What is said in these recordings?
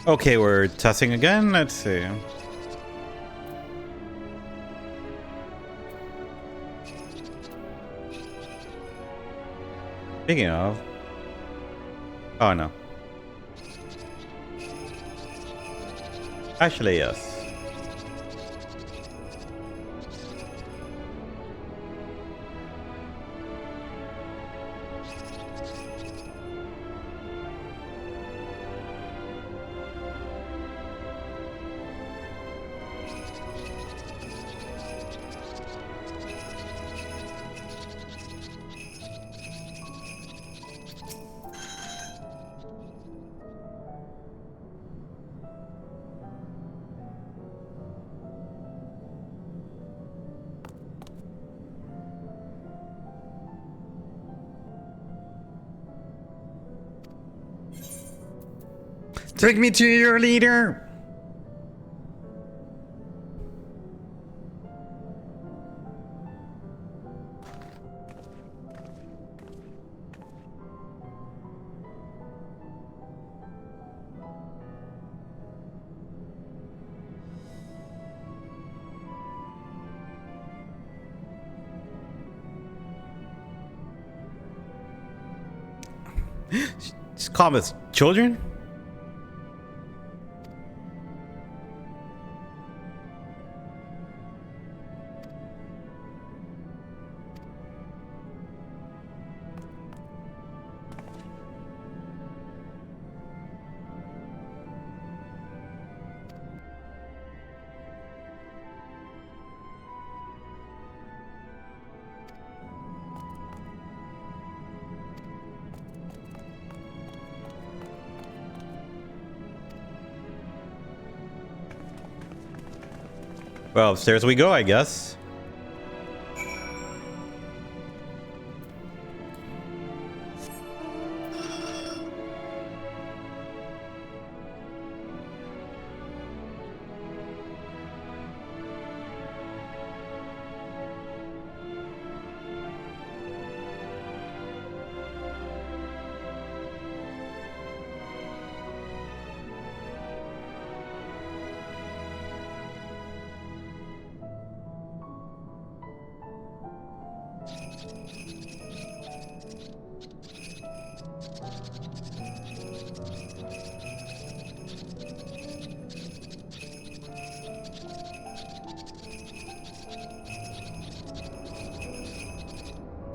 Okay, we're testing again. Let's see. Speaking of... Oh, no. Actually, yes. Take me to your leader! Just call them as children? Well, upstairs we go, I guess.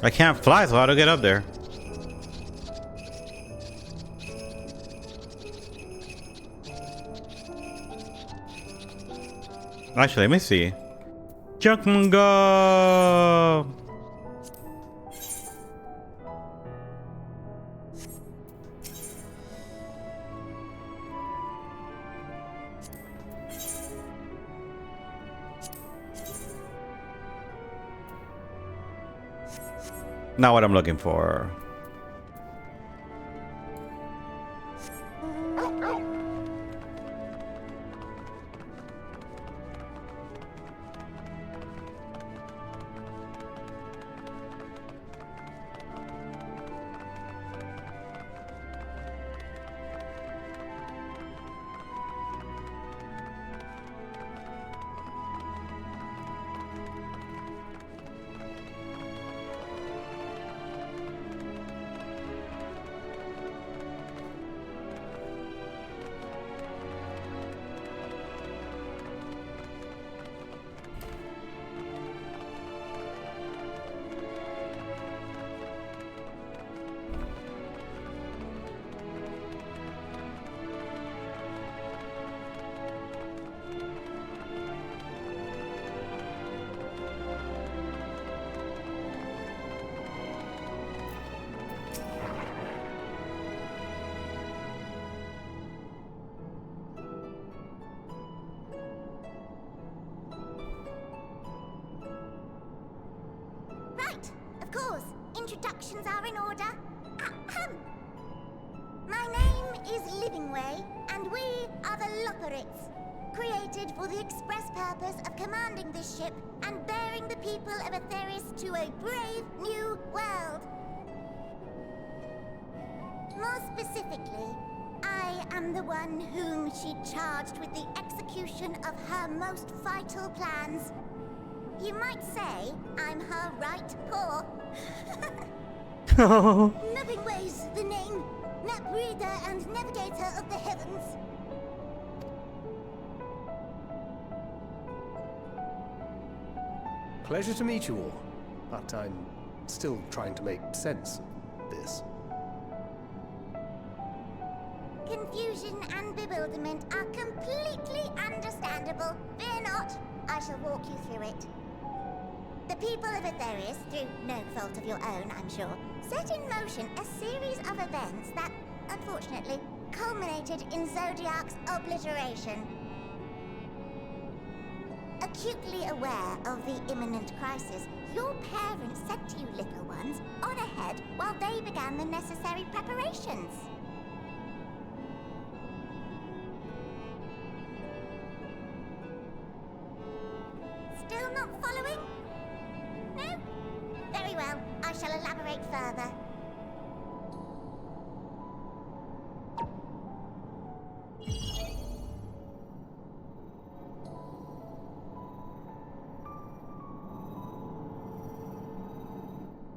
I can't fly, so how do I get up there? Actually, let me see. Jungle! Not what I'm looking for. Introductions are in order. Ahem. My name is Livingway, and we are the Loporits, created for the express purpose of commanding this ship and bearing the people of Etheris to a brave new world. More specifically, I am the one whom she charged with the execution of her most vital plans. You might say I'm her right paw. Nothing weighs the name, map reader and navigator of the heavens. Pleasure to meet you all, but I'm still trying to make sense of this. Confusion and bewilderment are completely understandable. Fear not, I shall walk you through it. The people of Etheris, through no fault of your own, I'm sure, set in motion a series of events that, unfortunately, culminated in Zodiac's obliteration. Acutely aware of the imminent crisis, your parents sent you little ones on ahead while they began the necessary preparations. Still not following? No? Very well, I shall elaborate further.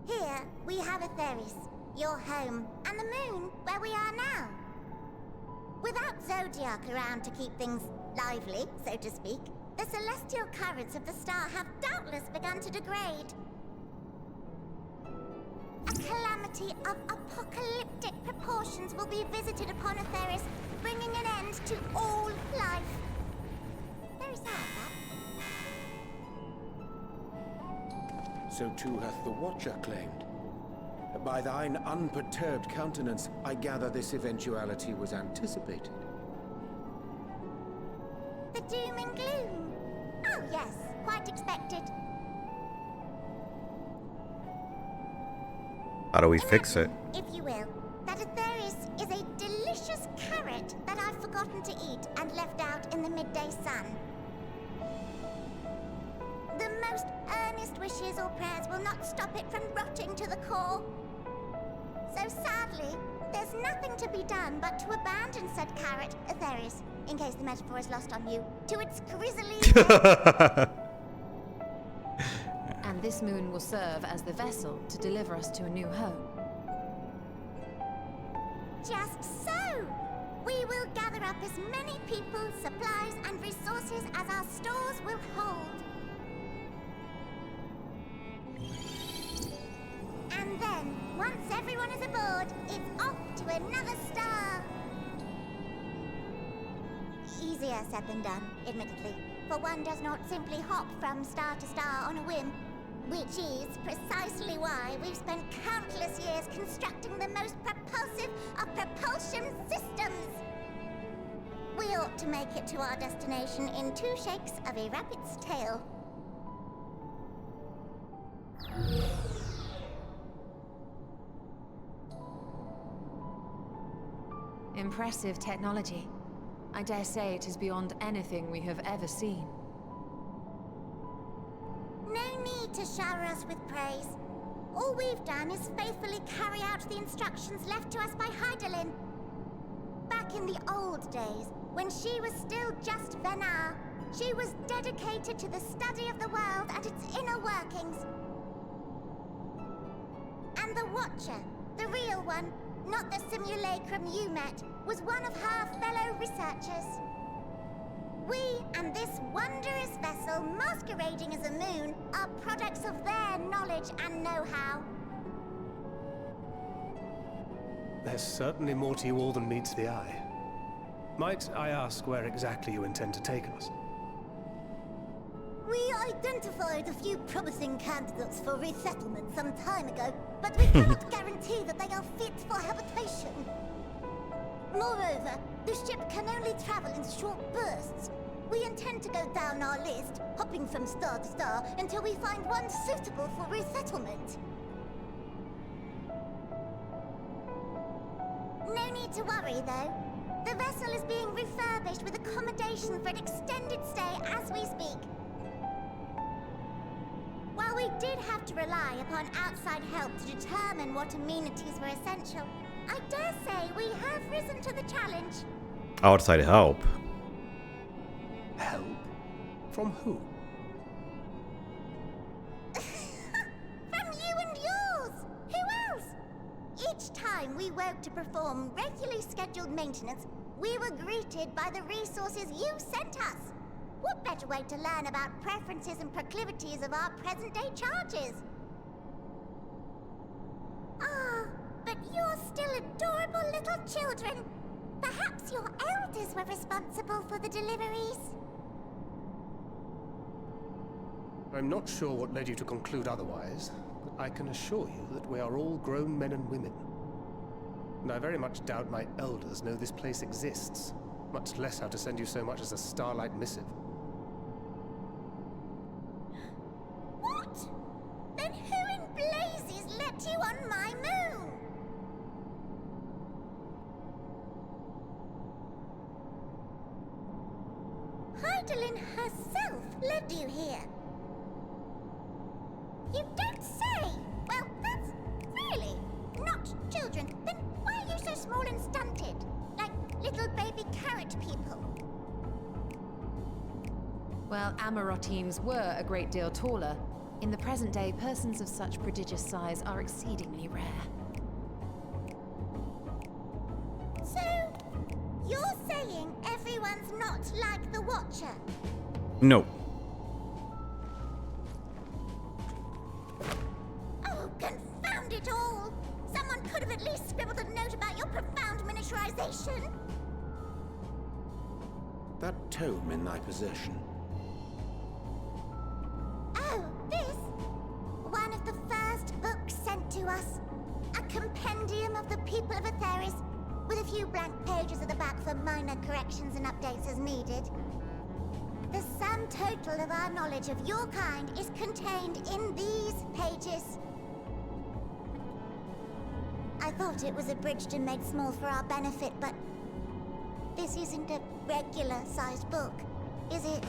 Here, we have Etheris, your home, and the moon, where we are now. Without Zodiac around to keep things lively, so to speak, the celestial currents of the star have doubtless begun to degrade. A calamity of apocalyptic proportions will be visited upon Etheris, bringing an end to all life. Very sad, that. So too hath the Watcher claimed. By thine unperturbed countenance, I gather this eventuality was anticipated. The doom and gloom. Oh yes, quite expected. How do we fix it? If you will, that Etheris is a delicious carrot that I've forgotten to eat and left out in the midday sun. The most earnest wishes or prayers will not stop it from rotting to the core. So sadly, there's nothing to be done but to abandon said carrot, Etheris, in case the metaphor is lost on you, to its grisly And this moon will serve as the vessel to deliver us to a new home. Just so! We will gather up as many people, supplies, and resources as our stores will hold. And then, once everyone is aboard, it's off to another star. Easier said than done, admittedly, for one does not simply hop from star to star on a whim. Which is precisely why we've spent countless years constructing the most propulsive of propulsion systems. We ought to make it to our destination in 2 shakes of a rabbit's tail. Impressive technology. I dare say it is beyond anything we have ever seen. No need to shower us with praise. All we've done is faithfully carry out the instructions left to us by Heidelin. Back in the old days, when she was still just Venar, she was dedicated to the study of the world and its inner workings. And the Watcher, the real one, not the simulacrum you met, was one of her fellow researchers. We and this wondrous vessel masquerading as a moon are products of their knowledge and know-how. There's certainly more to you all than meets the eye. Might I ask where exactly you intend to take us? We identified a few promising candidates for resettlement some time ago, but we cannot guarantee that they are fit for habitation. Moreover, the ship can only travel in short bursts. We intend to go down our list, hopping from star to star, until we find one suitable for resettlement. No need to worry, though. The vessel is being refurbished with accommodation for an extended stay as we speak. While we did have to rely upon outside help to determine what amenities were essential, I dare say we have risen to the challenge. Outside help. Help? From who? From you and yours! Who else? Each time we woke to perform regularly scheduled maintenance, we were greeted by the resources you sent us. What better way to learn about preferences and proclivities of our present-day charges? Ah, but you're still adorable little children. Perhaps your elders were responsible for the deliveries. I'm not sure what led you to conclude otherwise, but I can assure you that we are all grown men and women. And I very much doubt my elders know this place exists, much less how to send you so much as a starlight missive. What? Then who in blazes let you on my moon? Heidelin herself led you here. You don't say! Well, that's really not children. Then why are you so small and stunted? Like little baby carrot people. Well, Amarotines were a great deal taller. In the present day, persons of such prodigious size are exceedingly rare. So, you're saying everyone's not like the Watcher? No. Oh, confound it all! Someone could have at least scribbled a note about your profound miniaturization. That tome in thy possession. Oh, this? One of the first books sent to us. A compendium of the people of Atheris, with a few blank pages at the back for minor corrections and updates as needed. The sum total of our knowledge of your kind is contained in these pages. I thought it was abridged and made small for our benefit, but this isn't a regular-sized book, is it?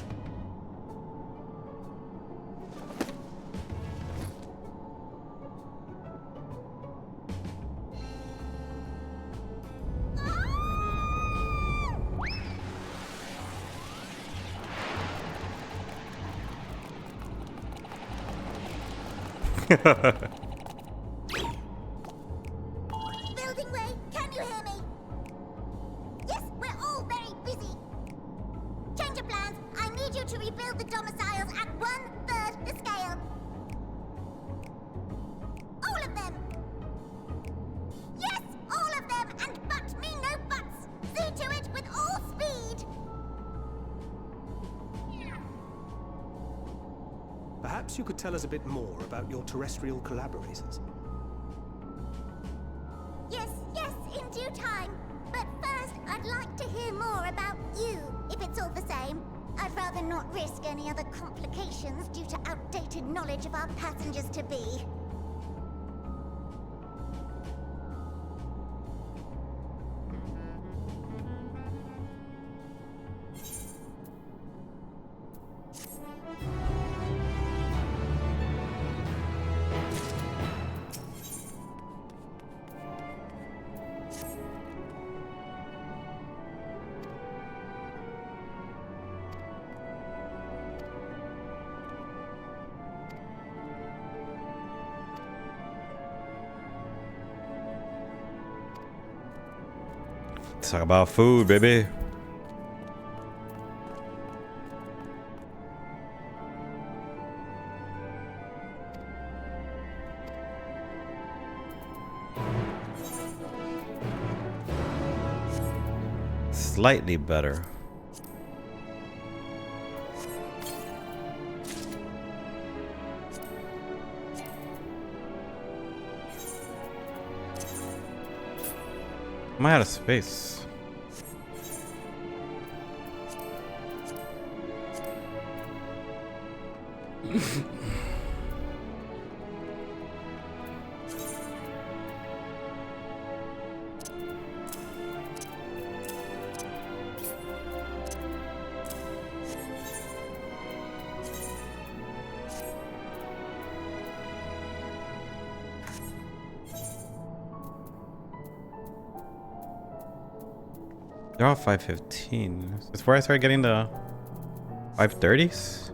Building way, can you hear me? Yes, we're all very busy. Change of plans. I need you to rebuild the domiciles at 1/3 the scale. All of them. Yes, all of them, and but me no buts. See to it with all speed. Perhaps you could tell us a bit more about your terrestrial collaborators. Yes, in due time. But first, I'd like to hear more about you, if it's all the same. I'd rather not risk any other complications due to outdated knowledge of our passengers-to-be. Let's talk about food, baby. Slightly better. Am I out of space? They're all 515. That's where I started getting the 530s.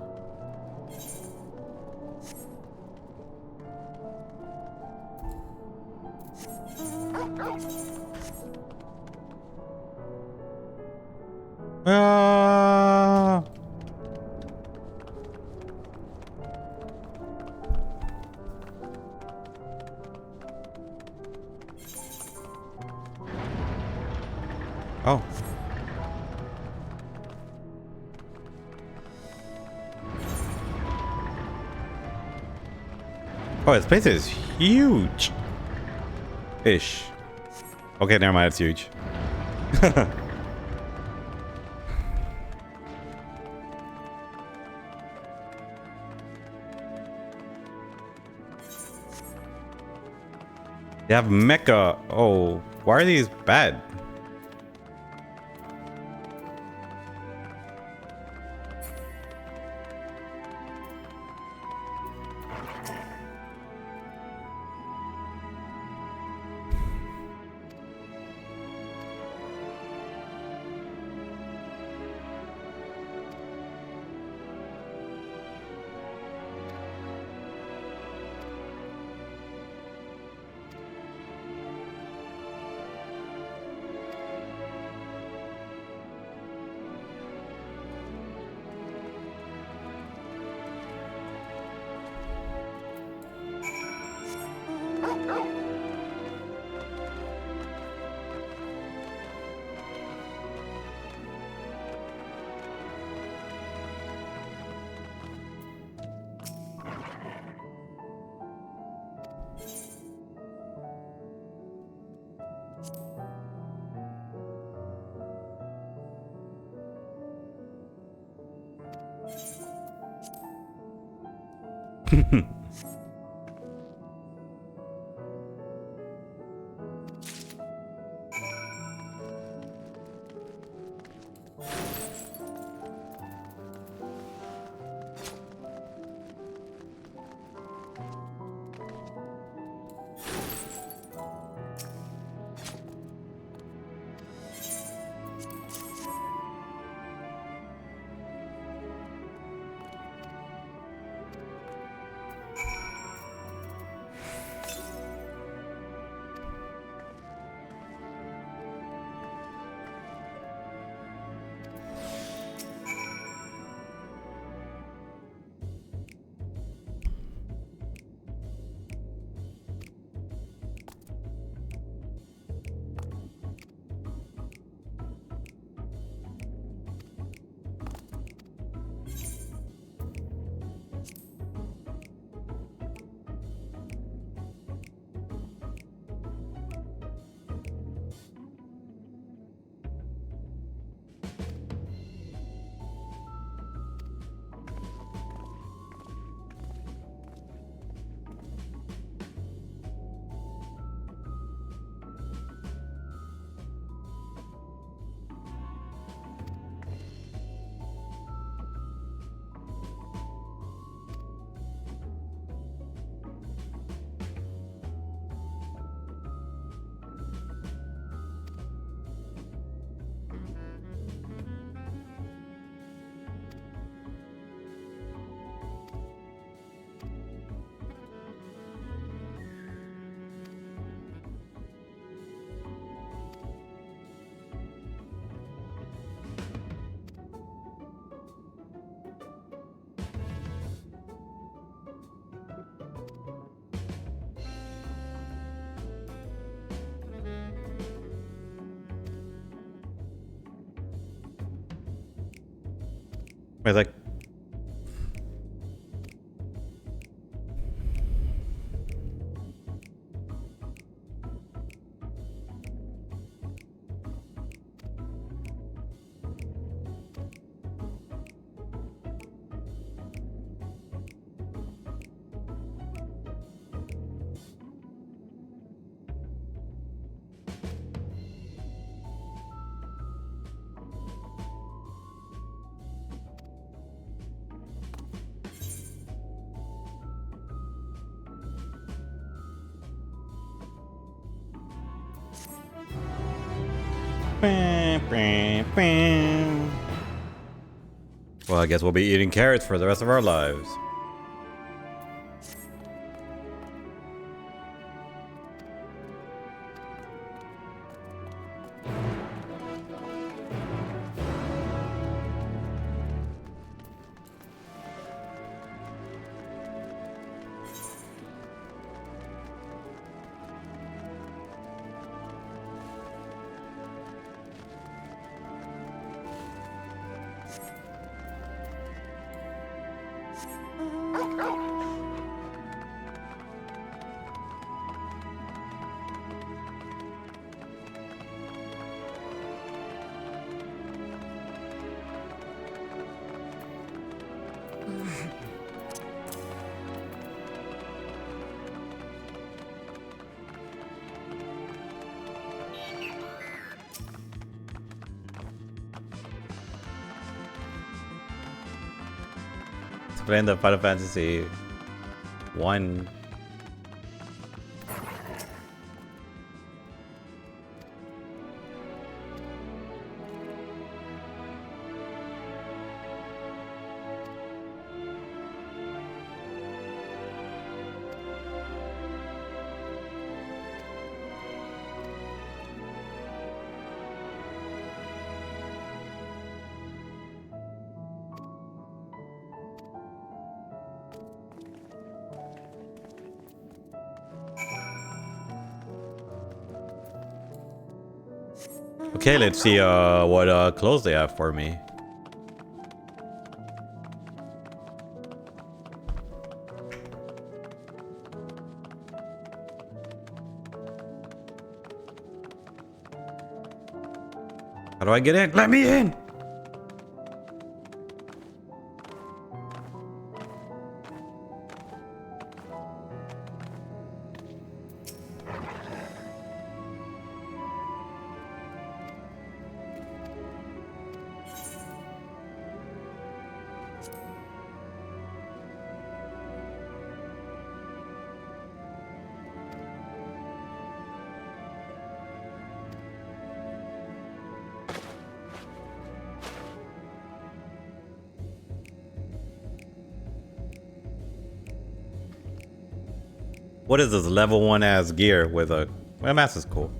Ah. Oh. Oh, this place is huge. Ish. Okay, never mind. It's huge. They have mecha. Oh, why are these bad? Wait, like. Well, I guess we'll be eating carrots for the rest of our lives. Playing the Final Fantasy 1. Okay, let's see what clothes they have for me. How do I get in? Let me in! What is this level 1 ass gear with a... Well, mask is cool.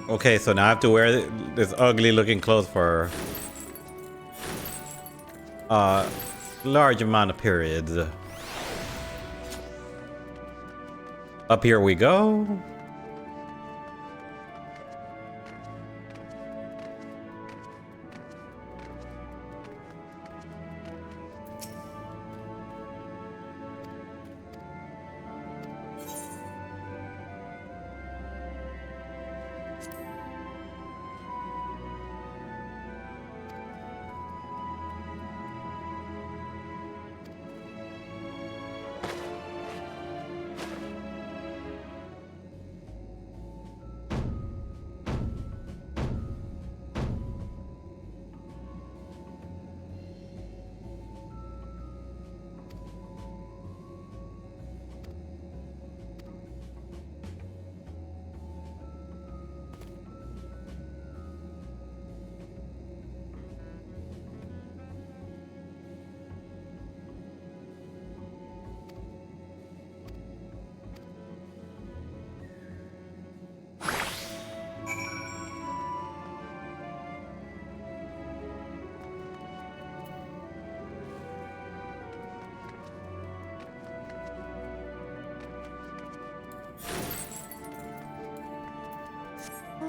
Okay, so now I have to wear this ugly looking clothes for a large amount of periods. Up here we go.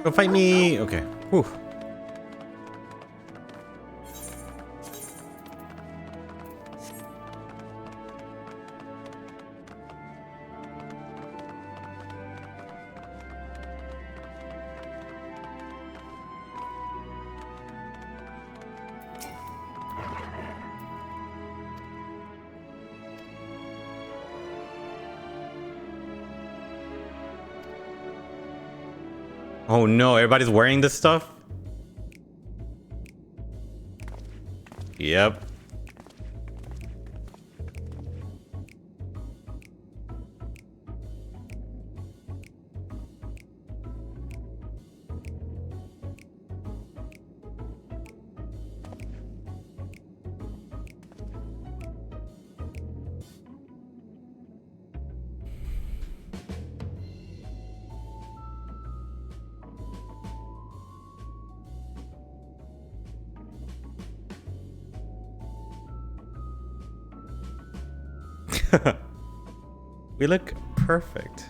Go fight me. Okay. Whew. Oh no, everybody's wearing this stuff? Yep. We look perfect.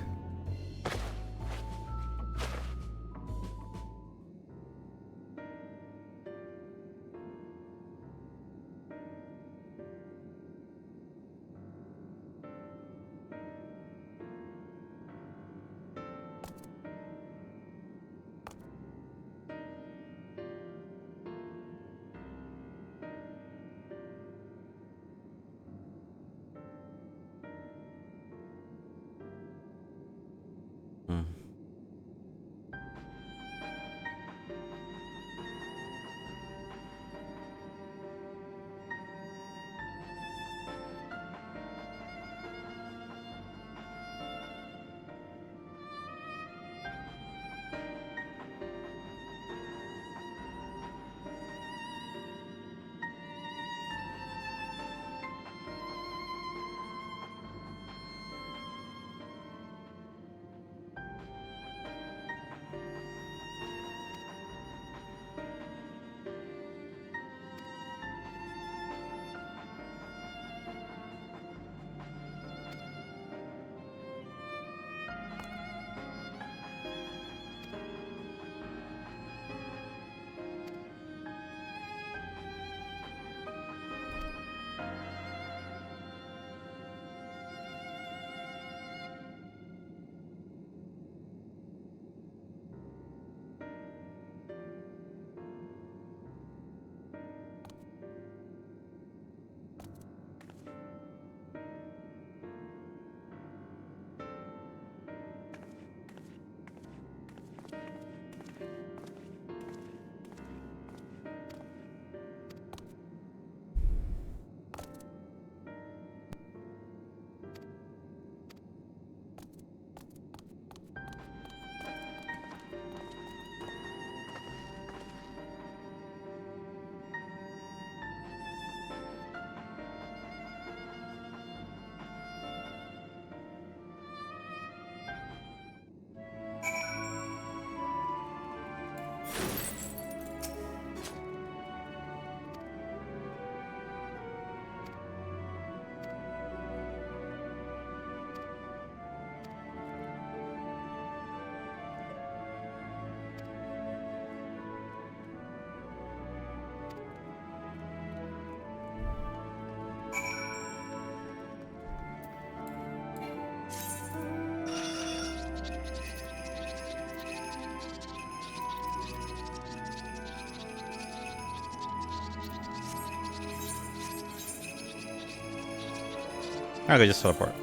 Okay, just teleport.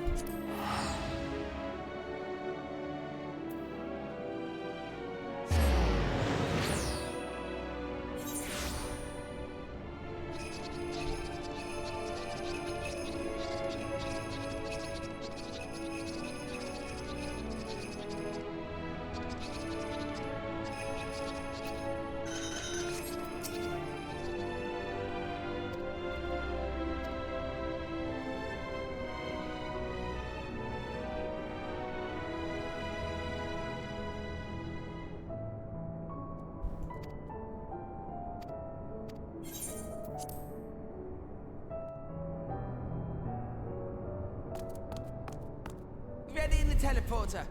Ready in the teleporter.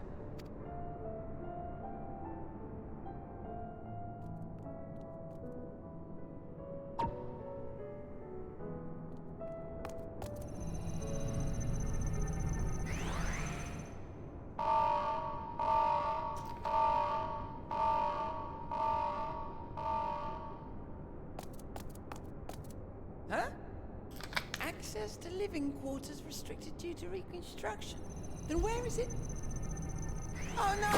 Huh? Access to living quarters restricted due to reconstruction. Then where is it? Oh no!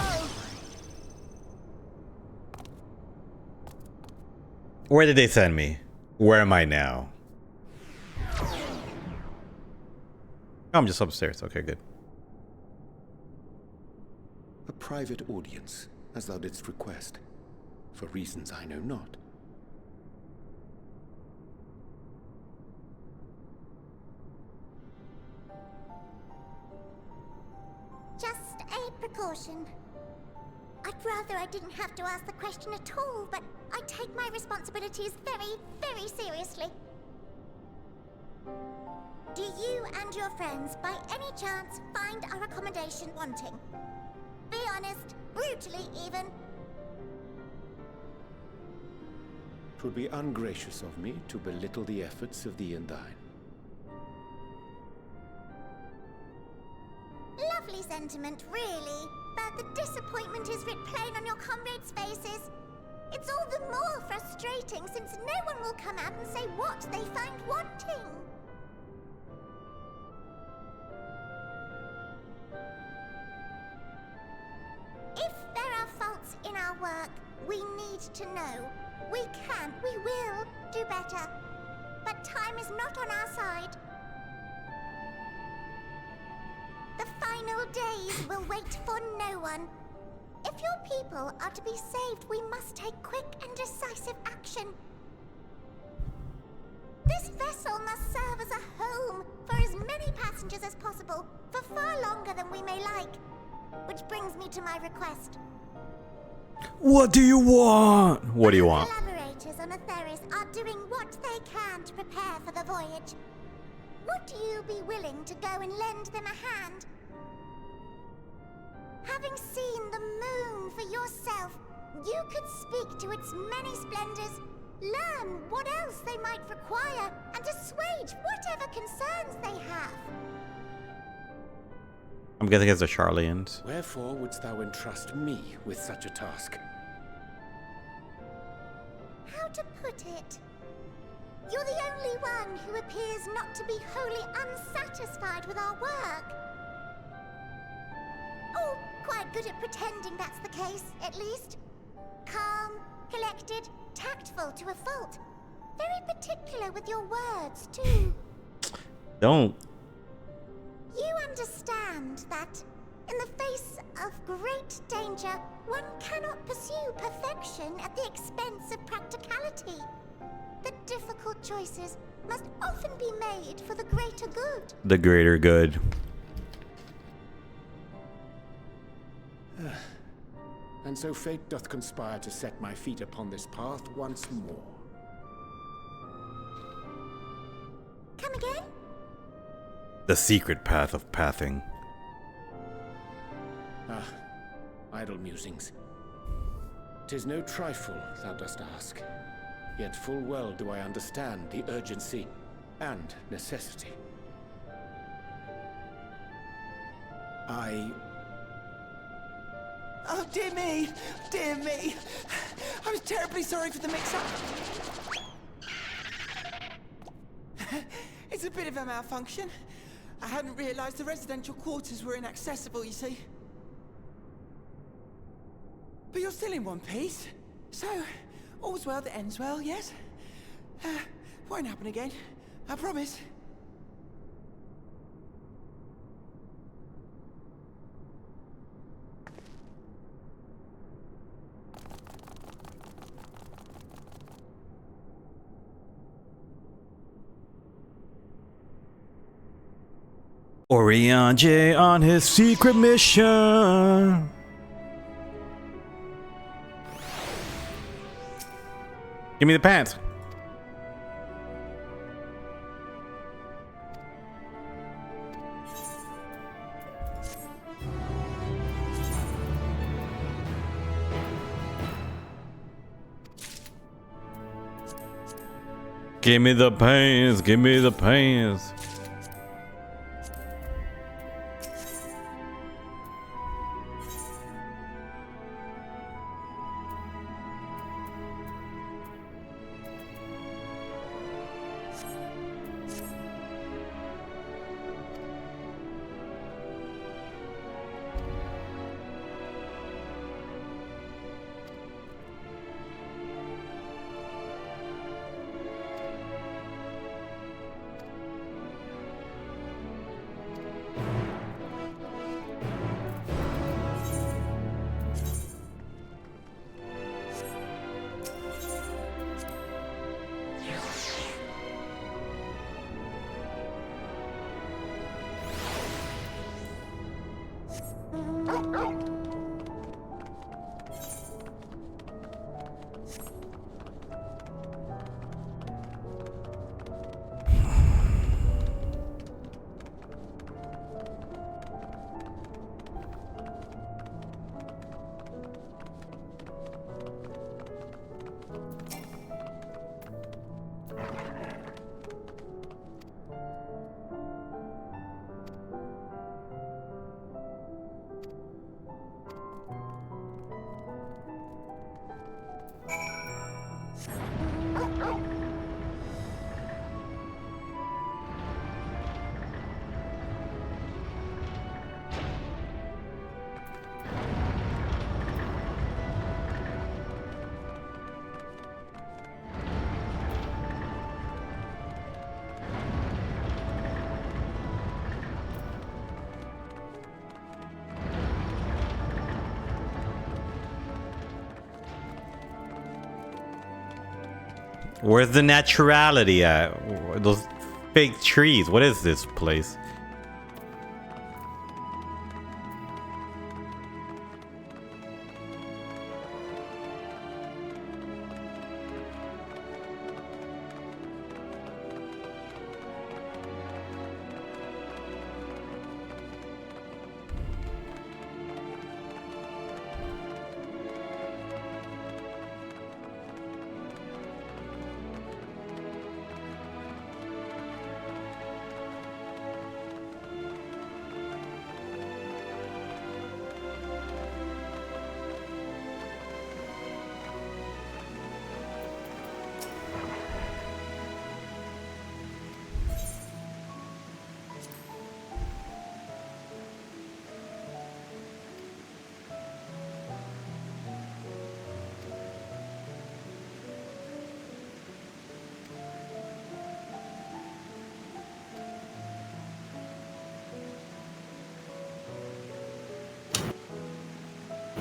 Where did they send me? Where am I now? Oh, I'm just upstairs. Okay, good. A private audience, as thou didst request, for reasons I know not. Just a precaution. I'd rather I didn't have to ask the question at all, but I take my responsibilities very, very seriously. Do you and your friends, by any chance, find our accommodation wanting? Be honest, brutally even. 'Twould be ungracious of me to belittle the efforts of thee and thine. Lovely sentiment, really. But the disappointment is writ plain on your comrades' faces. It's all the more frustrating since no one will come out and say what they find wanting. If there are faults in our work, we need to know. We can, we will do better. But time is not on our side. The final days will wait for no one. If your people are to be saved, we must take quick and decisive action. This vessel must serve as a home for as many passengers as possible, for far longer than we may like. Which brings me to my request. What do you want? What do you want? Collaborators on Theris are doing what they can to prepare for the voyage. Would you be willing to go and lend them a hand? Having seen the moon for yourself, you could speak to its many splendors, learn what else they might require, and assuage whatever concerns they have. I'm guessing it's the Charlians. Wherefore wouldst thou entrust me with such a task? How to put it? You're the only one who appears not to be wholly unsatisfied with our work. Or quite good at pretending that's the case, at least. Calm, collected, tactful to a fault. Very particular with your words, too. Don't. You understand that, in the face of great danger, one cannot pursue perfection at the expense of practicality. The difficult choices must often be made for the greater good. The greater good. And so fate doth conspire to set my feet upon this path once more. Come again? The secret path of pathing. Ah, idle musings. 'Tis no trifle thou dost ask, yet full well do I understand the urgency and necessity. Oh, dear me! Dear me! I was terribly sorry for the mix-up. It's a bit of a malfunction. I hadn't realized the residential quarters were inaccessible, you see. But you're still in one piece. So, all's well that ends well, yes? Won't happen again. I promise. Oriange on his secret mission. Give me the pants. Give me the pants. Give me the pants. Where's the naturality at? Those fake trees. What is this place?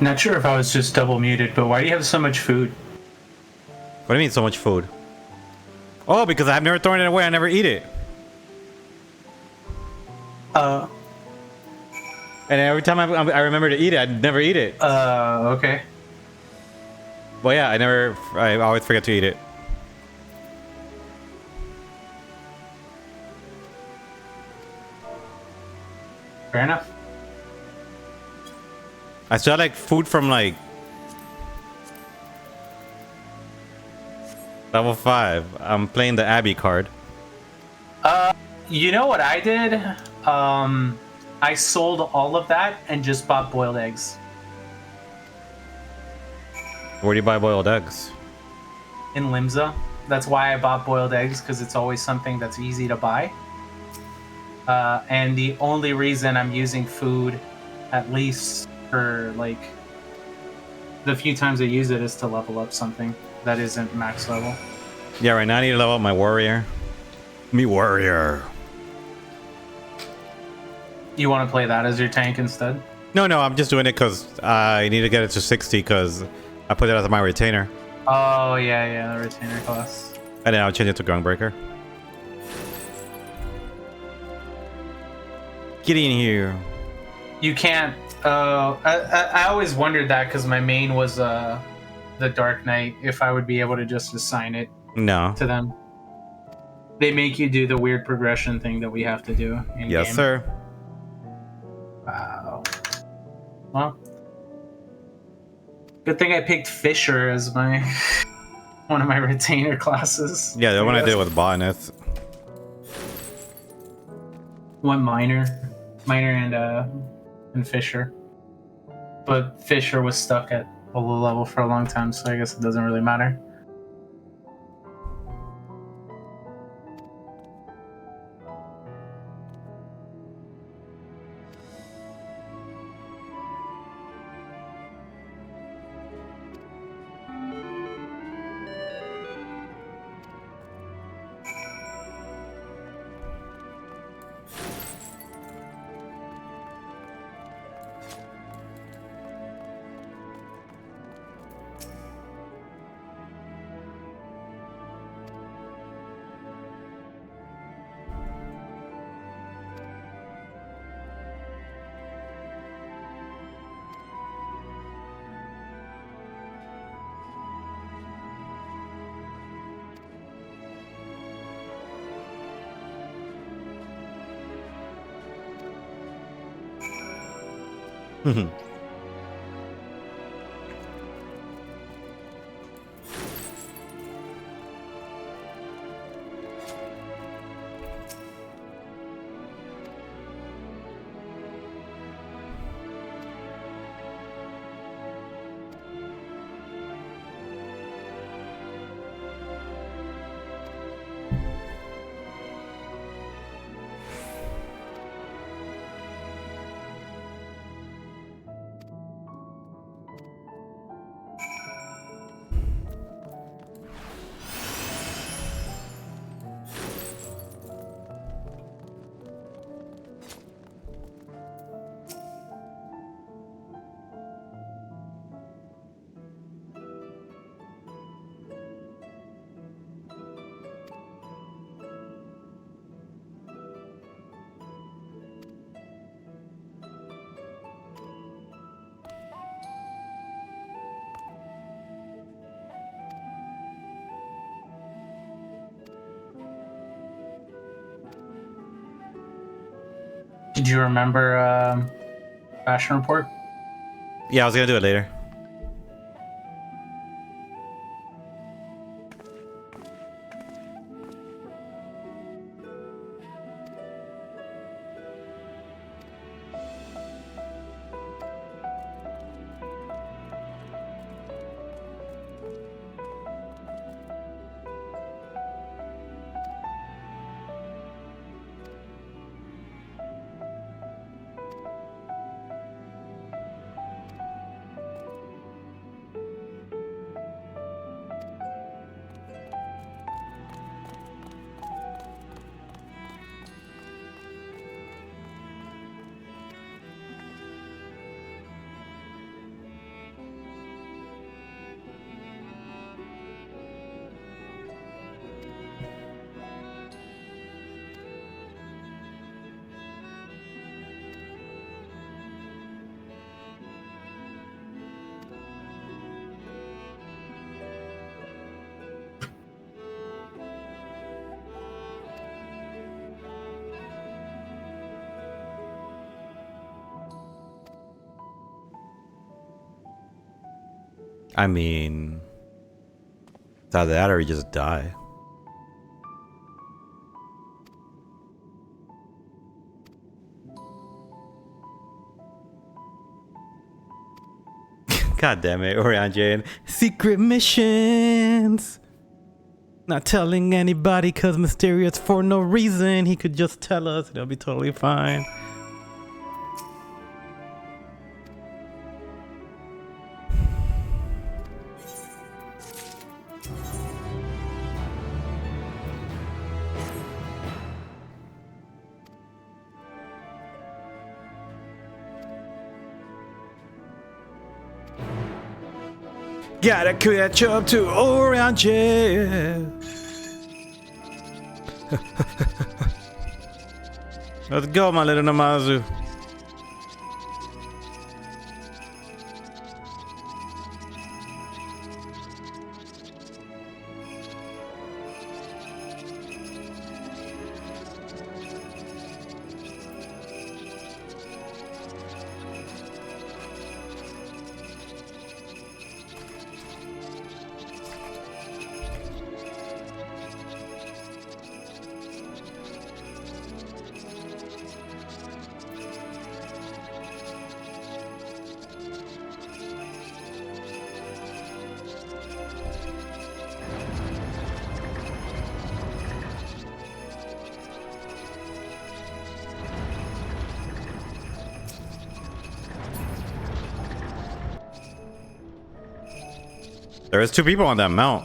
Not sure if I was just double muted, but why do you have so much food? What do you mean so much food? Oh, because I've never thrown it away. I never eat it. Uh, And every time I remember to eat it, I never eat it. okay. Well, yeah, I always forget to eat it. Fair enough. I still have, like, food from, like, level 5. I'm playing the Abby card. You know what I did? I sold all of that and just bought boiled eggs. Where do you buy boiled eggs? In Limsa. That's why I bought boiled eggs, because it's always something that's easy to buy. And the only reason I'm using food, at least for like the few times I use it, is to level up something that isn't max level. Yeah, right now I need to level up my warrior. Me warrior. You want to play that as your tank instead? No, I'm just doing it because I need to get it to 60 because I put it as my retainer. Oh, yeah, the retainer class. And then I'll change it to Gunbreaker. Get in here. You can't. I always wondered that because my main was the Dark Knight. If I would be able to just assign it No. to them. They make you do the weird progression thing that we have to do in Yes, game. sir. Wow. Well, good thing I picked Fisher as my one of my retainer classes. Yeah, the one I did with botanist. One Miner and Fisher. But Fisher was stuck at a low level for a long time, so I guess it doesn't really matter. Did you remember Fashion Report? Yeah, I was gonna do it later. I mean, it's either that or you just die. God damn it, Orion Jane. Secret missions! Not telling anybody cause mysterious for no reason. He could just tell us, it'll be totally fine. Gotta catch up to Orion J. Let's go, my little Namazu. There is 2 people on that mount.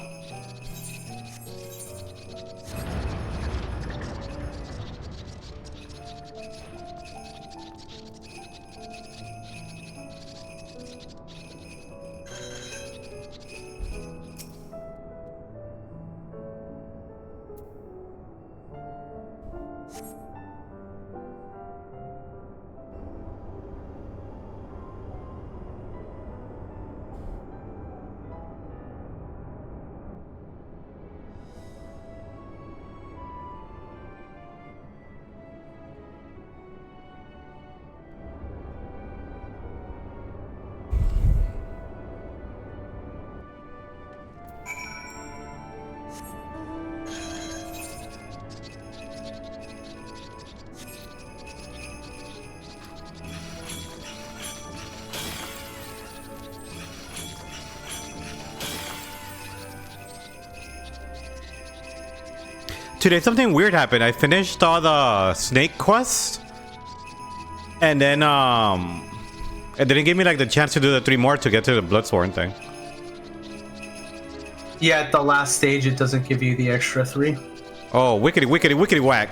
Today something weird happened. I finished all the snake quests, and then it didn't give me like the chance to do the 3 more to get to the Bloodsworn thing. Yeah, at the last stage, it doesn't give you the extra 3. Oh, wickety, wickety, wickety whack.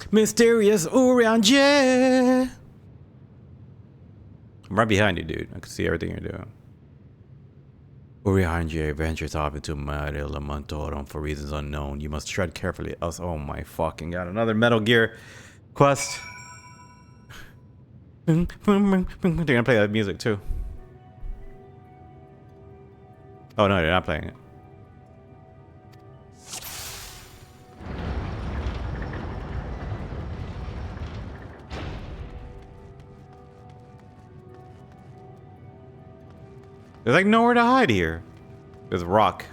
Mysterious Orion J. I'm right behind you, dude. I can see everything you're doing. Urianji ventures off into Mare Lamantorum for reasons unknown. You must tread carefully, else. Oh my fucking god! Another Metal Gear quest. They're gonna play that music too. Oh no, they're not playing it. There's like nowhere to hide here. There's rock.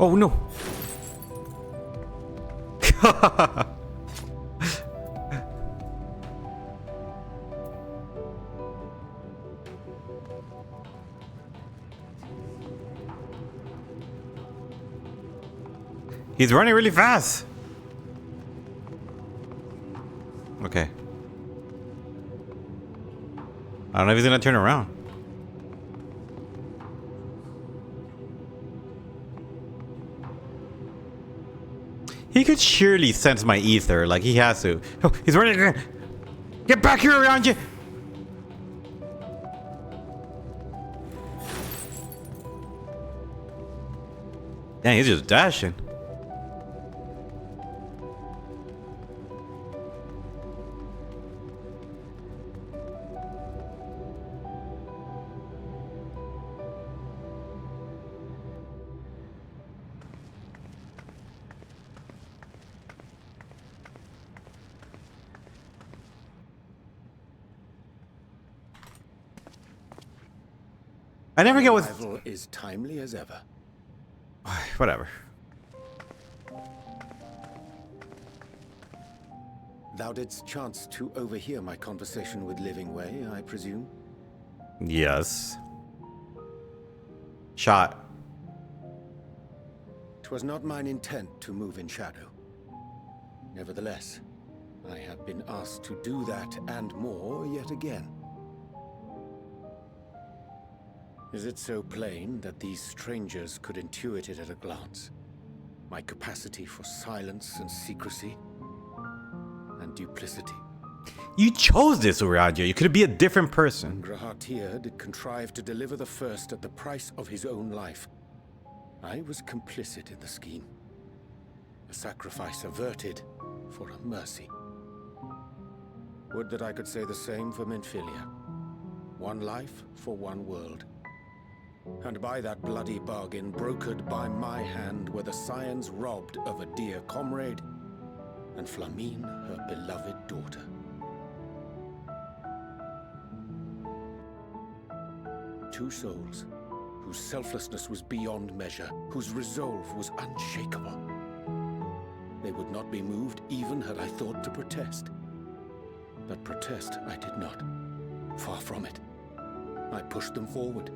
Oh no! He's running really fast! Okay. I don't know if he's gonna turn around. He could surely sense my ether, like he has to. Oh, he's running again! Get back here around you! Dang, he's just dashing. I never get what. Arrival is timely as ever. Whatever. Thou didst chance to overhear my conversation with Living Way, I presume? Yes. Shot. 'Twas not mine intent to move in shadow. Nevertheless, I have been asked to do that and more yet again. Is it so plain that these strangers could intuit it at a glance? My capacity for silence and secrecy and duplicity. You chose this, Urianger. You could be a different person. Grahatir did contrive to deliver the first at the price of his own life. I was complicit in the scheme. A sacrifice averted for a mercy. Would that I could say the same for Menphilia. One life for one world. And by that bloody bargain, brokered by my hand, were the scions robbed of a dear comrade, and Flamine her beloved daughter. Two souls, whose selflessness was beyond measure, whose resolve was unshakable. They would not be moved even had I thought to protest. But protest I did not. Far from it. I pushed them forward.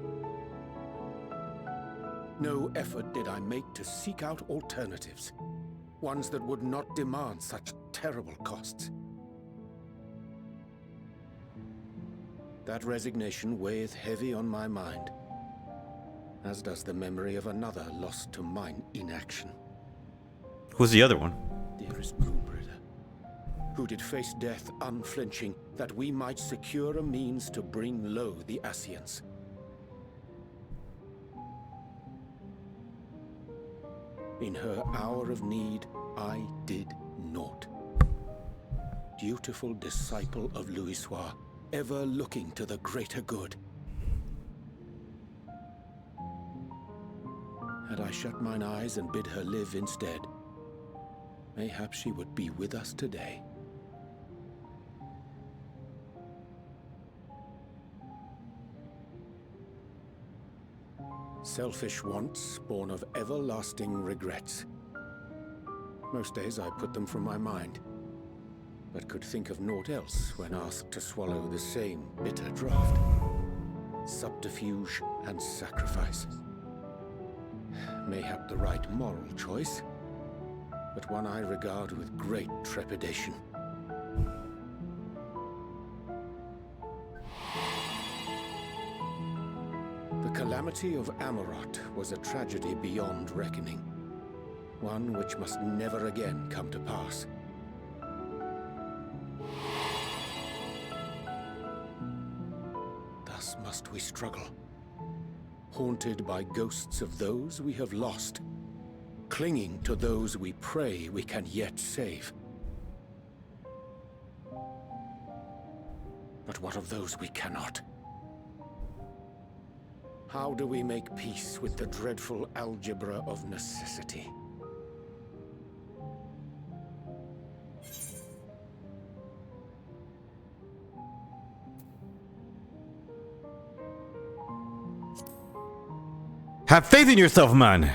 No effort did I make to seek out alternatives, ones that would not demand such terrible costs. That resignation weigheth heavy on my mind, as does the memory of another lost to mine inaction. Who's the other one? Dearest Moonbringer, who did face death unflinching, that we might secure a means to bring low the Ascians. In her hour of need, I did naught. Dutiful disciple of Louisoix, ever looking to the greater good. Had I shut mine eyes and bid her live instead, mayhap she would be with us today. Selfish wants born of everlasting regrets. Most days I put them from my mind, but could think of naught else when asked to swallow the same bitter draught. Subterfuge and sacrifice. Mayhap the right moral choice, but one I regard with great trepidation. The calamity of Amarot was a tragedy beyond reckoning, one which must never again come to pass. Thus must we struggle, haunted by ghosts of those we have lost, clinging to those we pray we can yet save. But what of those we cannot? How do we make peace with the dreadful algebra of necessity? Have faith in yourself, man.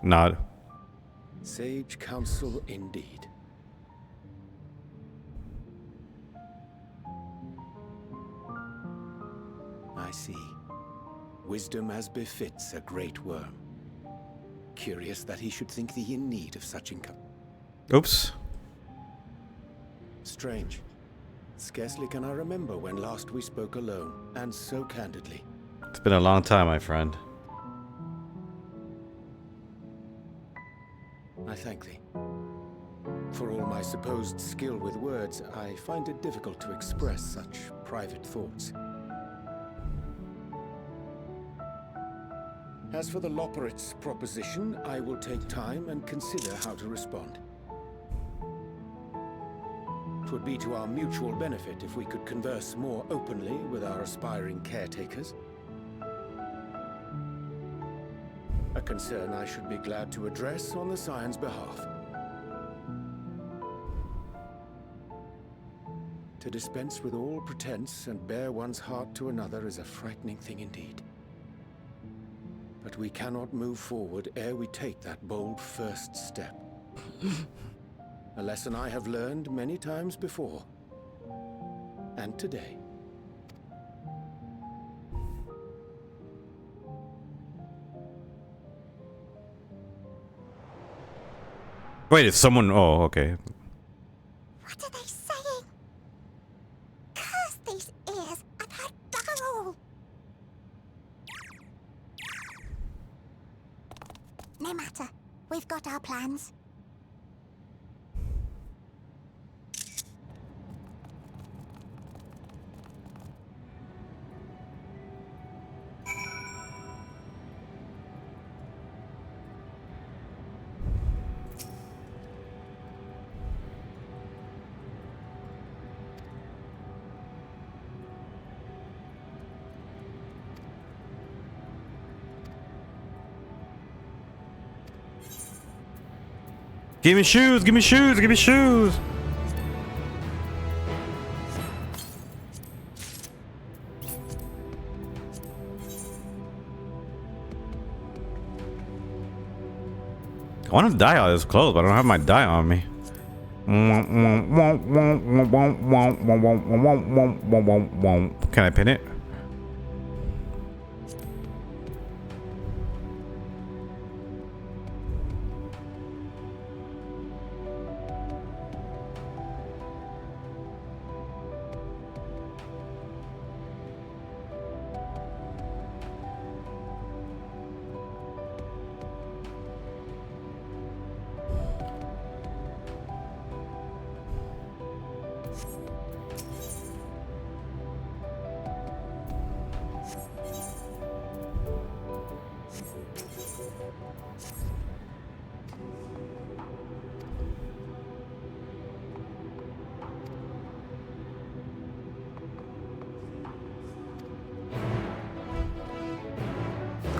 Nod. Sage counsel indeed. I see. Wisdom as befits a great worm. Curious that he should think thee in need of such income. Oops. Strange. Scarcely can I remember when last we spoke alone, and so candidly. It's been a long time, my friend. I thank thee. For all my supposed skill with words, I find it difficult to express such private thoughts. As for the Loporrit's proposition, I will take time and consider how to respond. 'Twould be to our mutual benefit if we could converse more openly with our aspiring caretakers. A concern I should be glad to address on the Scion's behalf. To dispense with all pretense and bare one's heart to another is a frightening thing indeed. But we cannot move forward ere we take that bold first step. A lesson I have learned many times before. And today. Wait, is someone... Oh, okay. What are they saying? Curse these ears! I've heard bugger all! No matter. We've got our plans. Give me shoes, give me shoes, give me shoes. I want to dye all this clothes, but I don't have my dye on me. Can I pin it?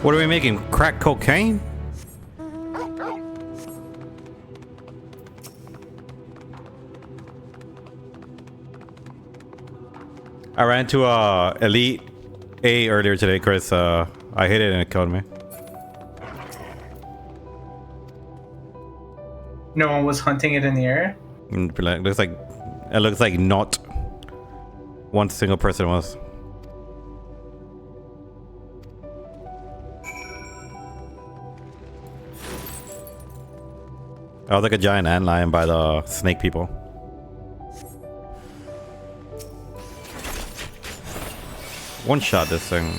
What are we making? Crack cocaine? I ran to Elite A earlier today, Chris. I hit it and it killed me. No one was hunting it in the air? It looks like not one single person was. I was like a giant antlion by the snake people. One shot this thing.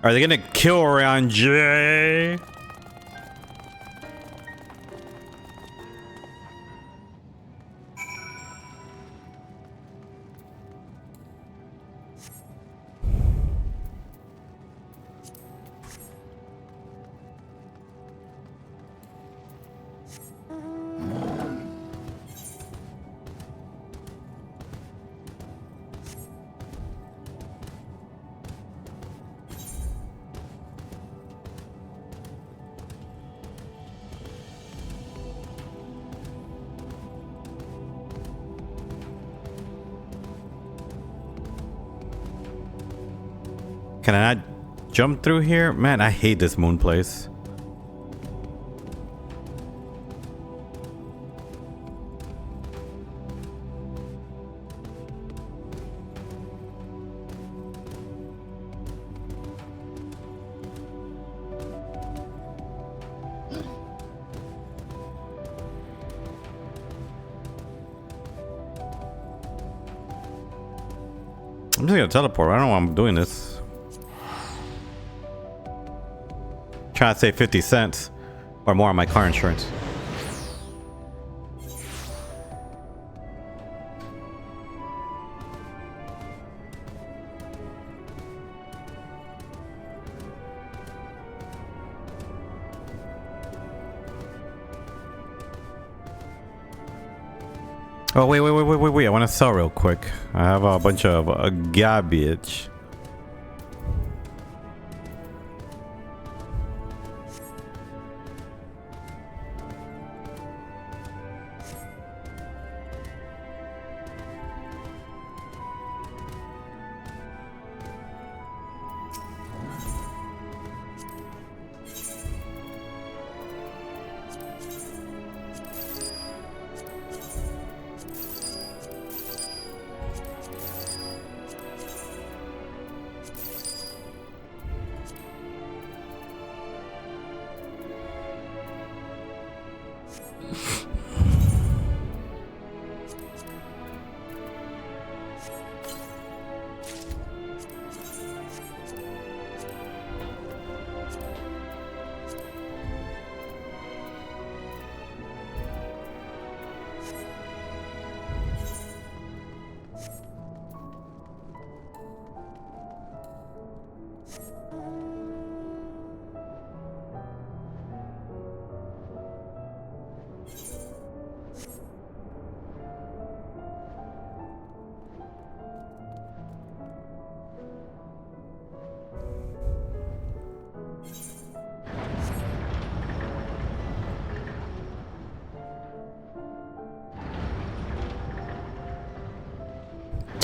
Are they gonna kill around Jay? Can I not jump through here? Man, I hate this moon place. I'm just gonna teleport. I don't know why I'm doing this. Trying to save 50 cents or more on my car insurance. Oh, wait. I want to sell real quick. I have a bunch of garbage.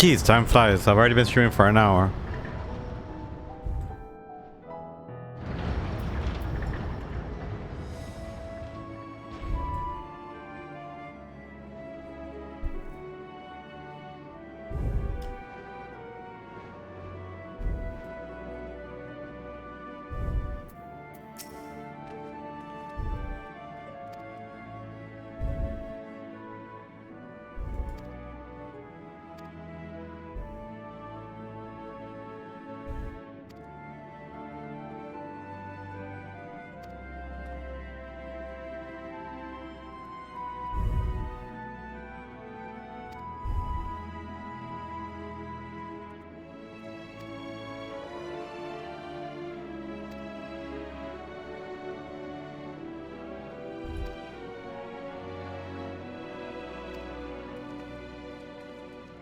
Jeez, time flies. I've already been streaming for an hour.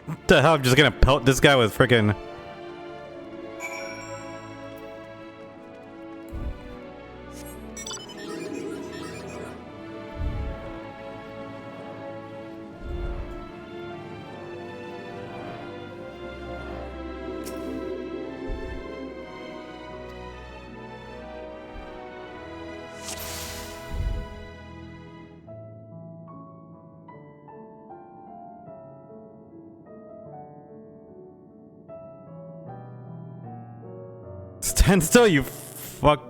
What the hell? I'm just gonna pelt this guy with freaking. Stand still, you fuck.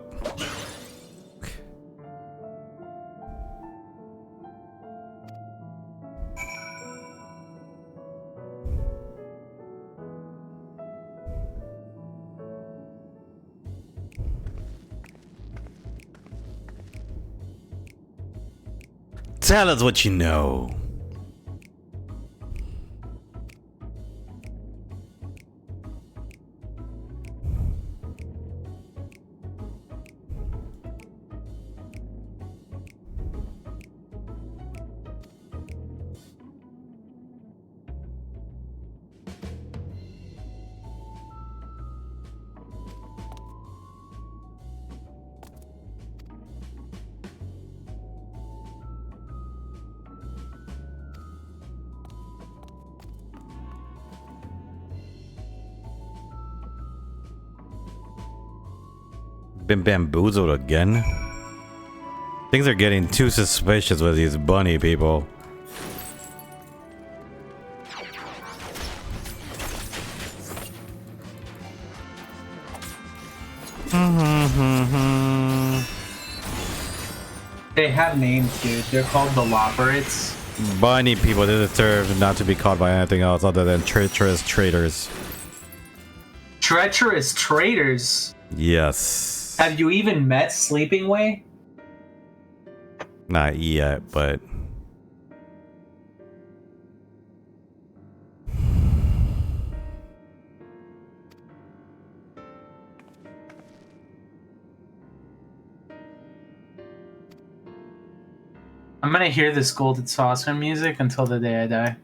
Tell us what you know. Been bamboozled again? Things are getting too suspicious with these bunny people. They have names, dude. They're called the Lopperates. Bunny people, they deserve not to be caught by anything else other than treacherous traitors. Treacherous traitors? Yes. Have you even met Sleeping Way? Not yet, but... I'm gonna hear this Golden Saucer music until the day I die.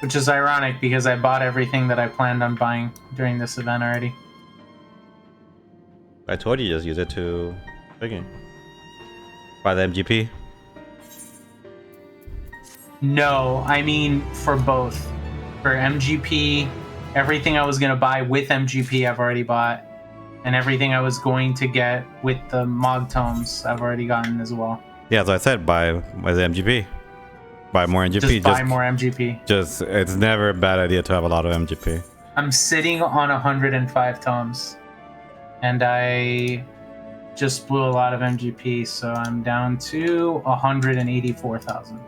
Which is ironic because I bought everything that I planned on buying during this event already. I told you just use it to... Okay. Buy the MGP? No, I mean for both. For MGP, everything I was going to buy with MGP I've already bought. And everything I was going to get with the Mog Tomes I've already gotten as well. Yeah, as I said, buy the MGP. Buy more MGP. Just buy more MGP. Just, it's never a bad idea to have a lot of MGP. I'm sitting on 105 tomes. And I just blew a lot of MGP, so I'm down to 184,000.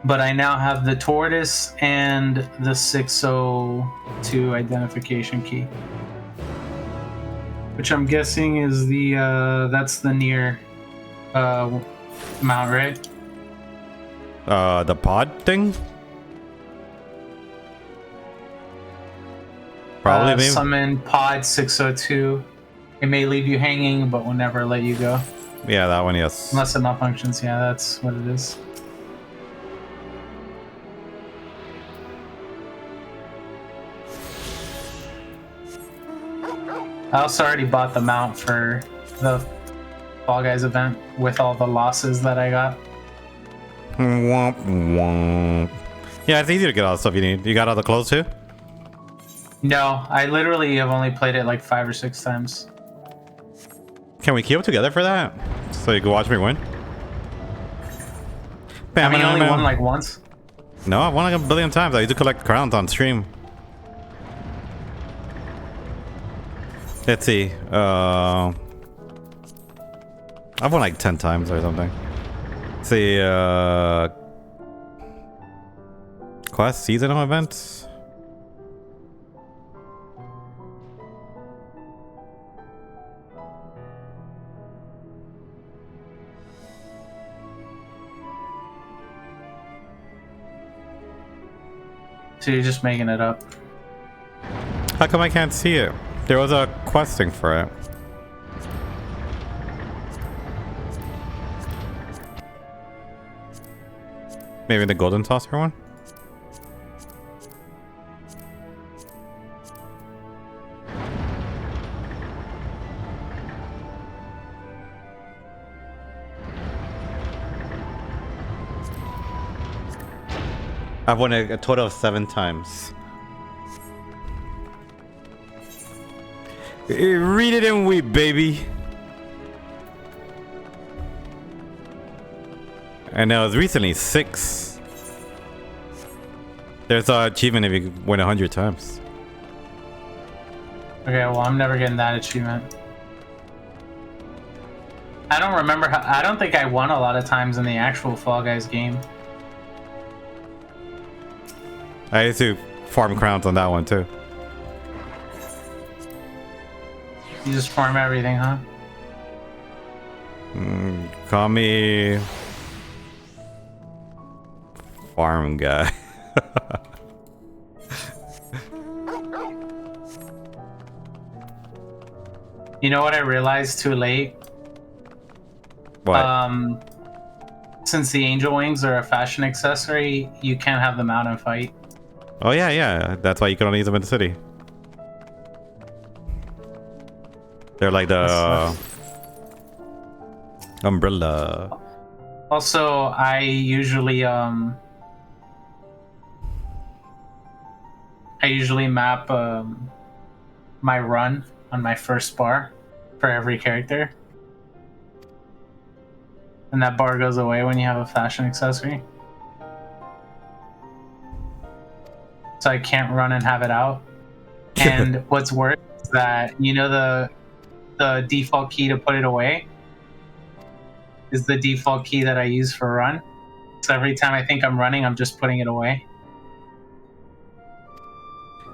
But I now have the tortoise and the 602 identification key. Which I'm guessing is the, that's the near mount, right? The pod thing? Probably maybe. Summon pod 602. It may leave you hanging, but will never let you go. Yeah, that one, yes. Unless it malfunctions, yeah, that's what it is. I also already bought the mount for the Fall Guys event with all the losses that I got. Womp womp. Yeah, it's easy to get all the stuff you need. You got all the clothes too? No, I literally have only played it like 5 or 6 times. Can we queue together for that? So you can watch me win? Bam, I mean, only won like once. No, I've won like a billion times. I used to collect crowns on stream. Let's see. I've won like 10 times or something. Let's see. Quest seasonal events. So you're just making it up. How come I can't see it? There was a questing for it. Maybe the golden saucer one? I've won a total of 7 times. Read it and weep, baby. And that was recently 6. There's an achievement if you win 100 times. Okay, well, I'm never getting that achievement. I don't remember how. I don't think I won a lot of times in the actual Fall Guys game. I used to farm crowns on that one too. You just farm everything, huh? Call me farm guy. You know what I realized too late? What? Since the angel wings are a fashion accessory, you can't have them out and fight. Oh yeah, yeah. That's why you can only use them in the city. They're like the umbrella. Also, I usually map my run on my first bar for every character. And that bar goes away when you have a fashion accessory. So I can't run and have it out. And what's worse is that, you know, the default key to put it away is the default key that I use for run. So every time I think I'm running, I'm just putting it away.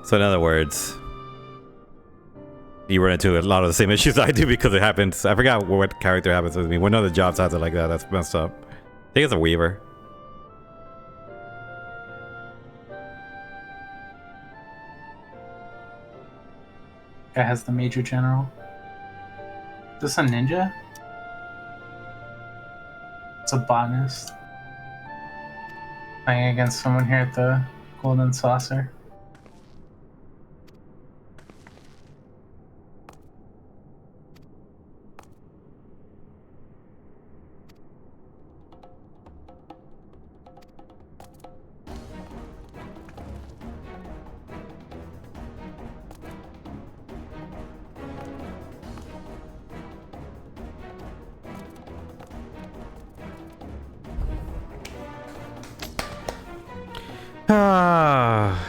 So in other words, you run into a lot of the same issues I do because it happens. I forgot what character happens with me. One of the jobs has it like that. That's messed up. I think it's a Weaver. Guy has the Major General. Is this a ninja? It's a botanist. Playing against someone here at the Golden Saucer.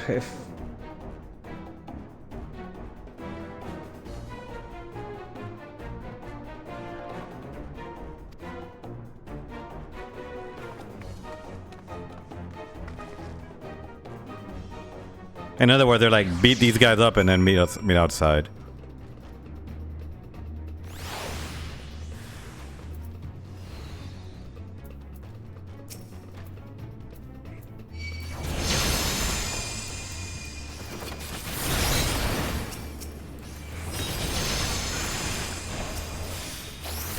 If in other words, they're like beat these guys up and then meet outside.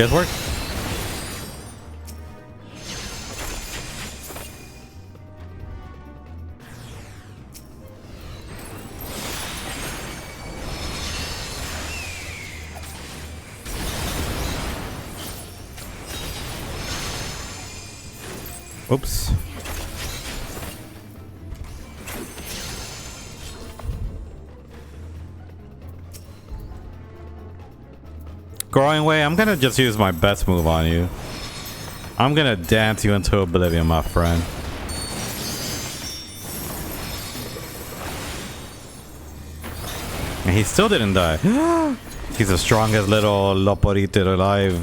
Guess work. Oops. Growing way, I'm gonna just use my best move on you. I'm gonna dance you into oblivion, my friend. And he still didn't die. He's the strongest little loporito alive.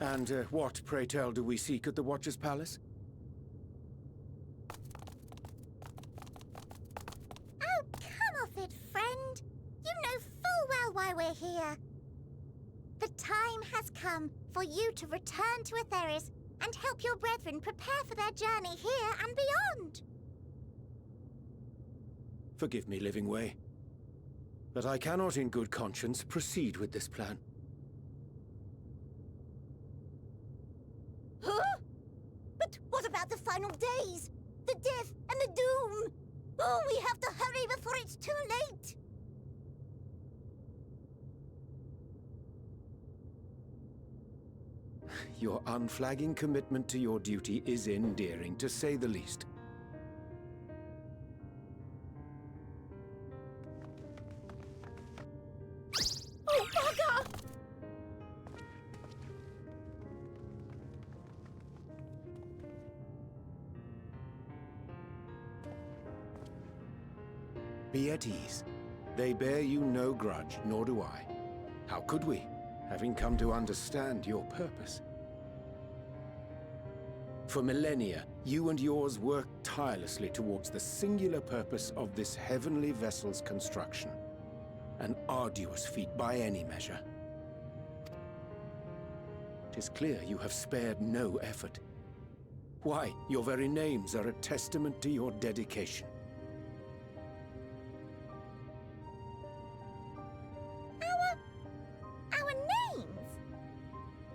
And what, pray tell, do we seek at the Watcher's Palace? Oh, come off it, friend. You know full well why we're here. The time has come for you to return to Etheris and help your brethren prepare for their journey here and beyond. Forgive me, Living Way, but I cannot in good conscience proceed with this plan. Huh? But what about the final days? The death and the doom? Oh, we have to hurry before it's too late. Your unflagging commitment to your duty is endearing, to say the least. Oh, bugger! Be at ease. They bear you no grudge, nor do I. How could we, having come to understand your purpose? For millennia, you and yours worked tirelessly towards the singular purpose of this heavenly vessel's construction. An arduous feat by any measure. 'Tis clear you have spared no effort. Why, your very names are a testament to your dedication. Our names?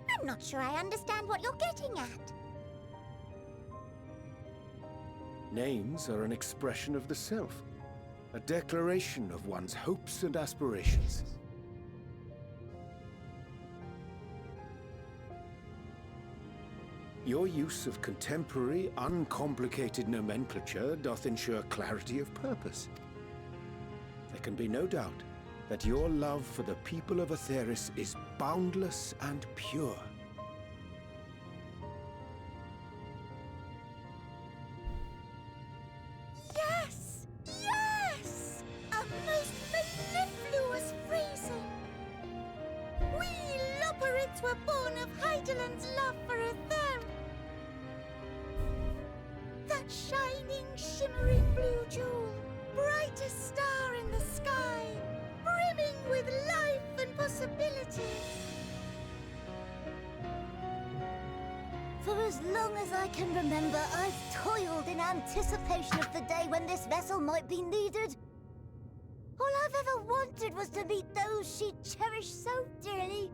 I'm not sure I understand what you're getting at. Names are an expression of the self, a declaration of one's hopes and aspirations. Your use of contemporary, uncomplicated nomenclature doth ensure clarity of purpose. There can be no doubt that your love for the people of Atheris is boundless and pure. Yes! Yes! A most mellifluous phrasing! We Loperids were born of Heideland's love for Ether. That shining, shimmering blue jewel, brightest star in the sky, brimming with life and possibility. For as long as I can remember, I've toiled in anticipation of the day when this vessel might be needed. All I've ever wanted was to meet those she cherished so dearly,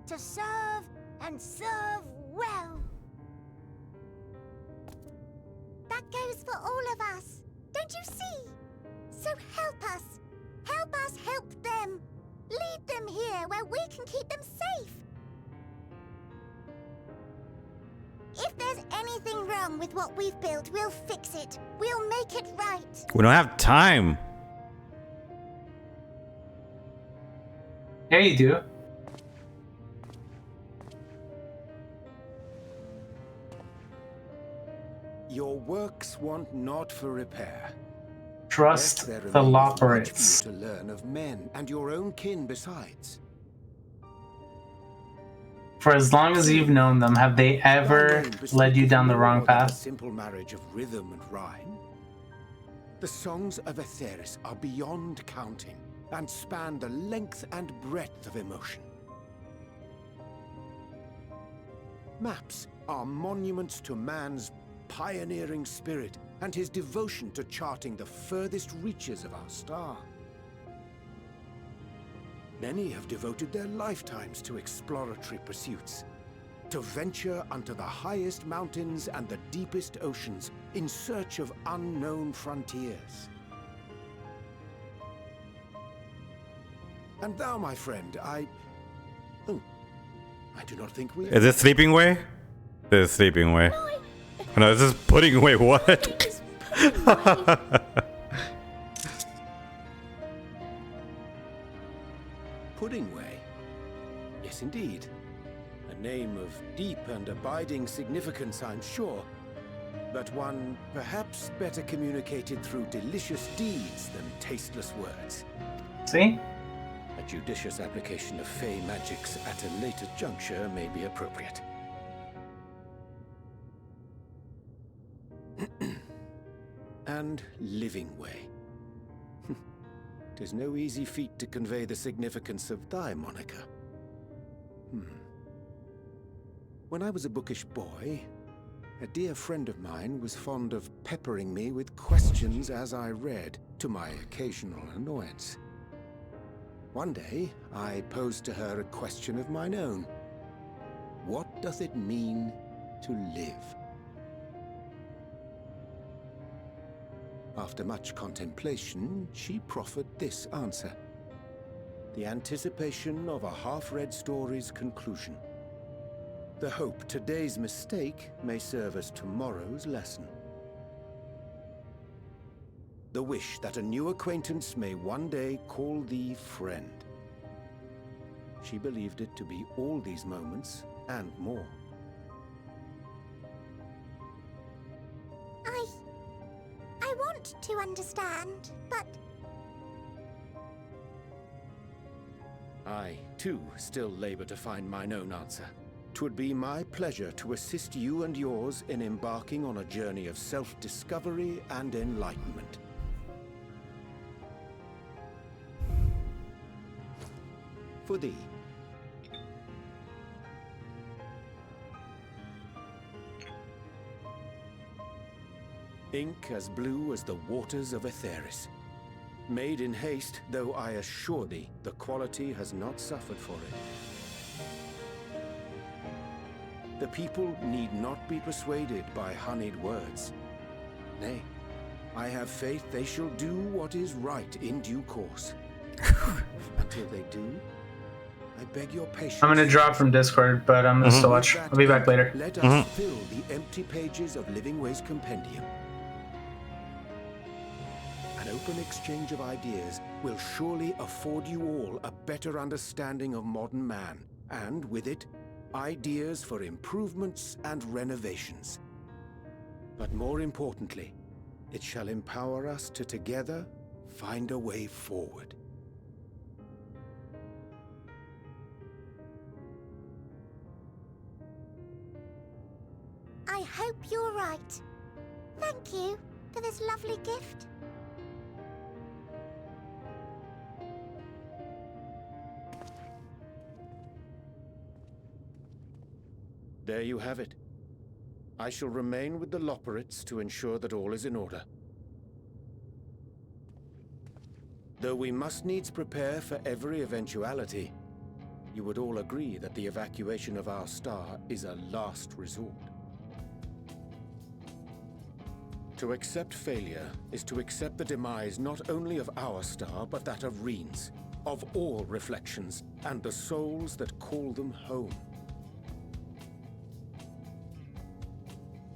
to serve and serve well. That goes for all of us, don't you see? So help us help them. Lead them here where we can keep them safe. If there's anything wrong with what we've built, we'll fix it. We'll make it right. We don't have time. Yeah, you do. Your works want not for repair. Trust Yet there the remains much for Loperids. you to learn of men and your own kin besides. For as long as you've known them, have they ever led you down the wrong More than path? A simple marriage of rhythm and rhyme. The songs of Atheris are beyond counting and span the length and breadth of emotion. Maps are monuments to man's pioneering spirit and his devotion to charting the furthest reaches of our star. Many have devoted their lifetimes to exploratory pursuits, to venture unto the highest mountains and the deepest oceans in search of unknown frontiers. And thou, my friend, I do not think we... Is this sleeping way? This is sleeping way. No, this is pudding away. What? Puddingway? Yes, indeed. A name of deep and abiding significance, I'm sure. But one perhaps better communicated through delicious deeds than tasteless words. See? A judicious application of fey magics at a later juncture may be appropriate. And living way. 'Tis no easy feat to convey the significance of thy moniker. When I was a bookish boy, a dear friend of mine was fond of peppering me with questions as I read, to my occasional annoyance. One day, I posed to her a question of mine own. What doth it mean to live? After much contemplation, she proffered this answer. The anticipation of a half-read story's conclusion. The hope today's mistake may serve as tomorrow's lesson. The wish that a new acquaintance may one day call thee friend. She believed it to be all these moments and more. I want to understand, but... I, too, still labor to find mine own answer. 'Twould be my pleasure to assist you and yours in embarking on a journey of self-discovery and enlightenment. For thee. Ink as blue as the waters of Atheris. Made in haste, though I assure thee, the quality has not suffered for it. The people need not be persuaded by honeyed words. Nay, I have faith they shall do what is right in due course. Until they do, I beg your patience. I'm gonna drop from Discord, but I'm gonna still watch. I'll be back later. Let us fill the empty pages of Living Way's compendium. An open exchange of ideas will surely afford you all a better understanding of modern man, and with it, ideas for improvements and renovations. But more importantly, it shall empower us to together find a way forward. I hope you're right. Thank you for this lovely gift. There you have it. I shall remain with the Loporrits to ensure that all is in order. Though we must needs prepare for every eventuality, you would all agree that the evacuation of our star is a last resort. To accept failure is to accept the demise not only of our star, but that of Reen's, of all reflections, and the souls that call them home.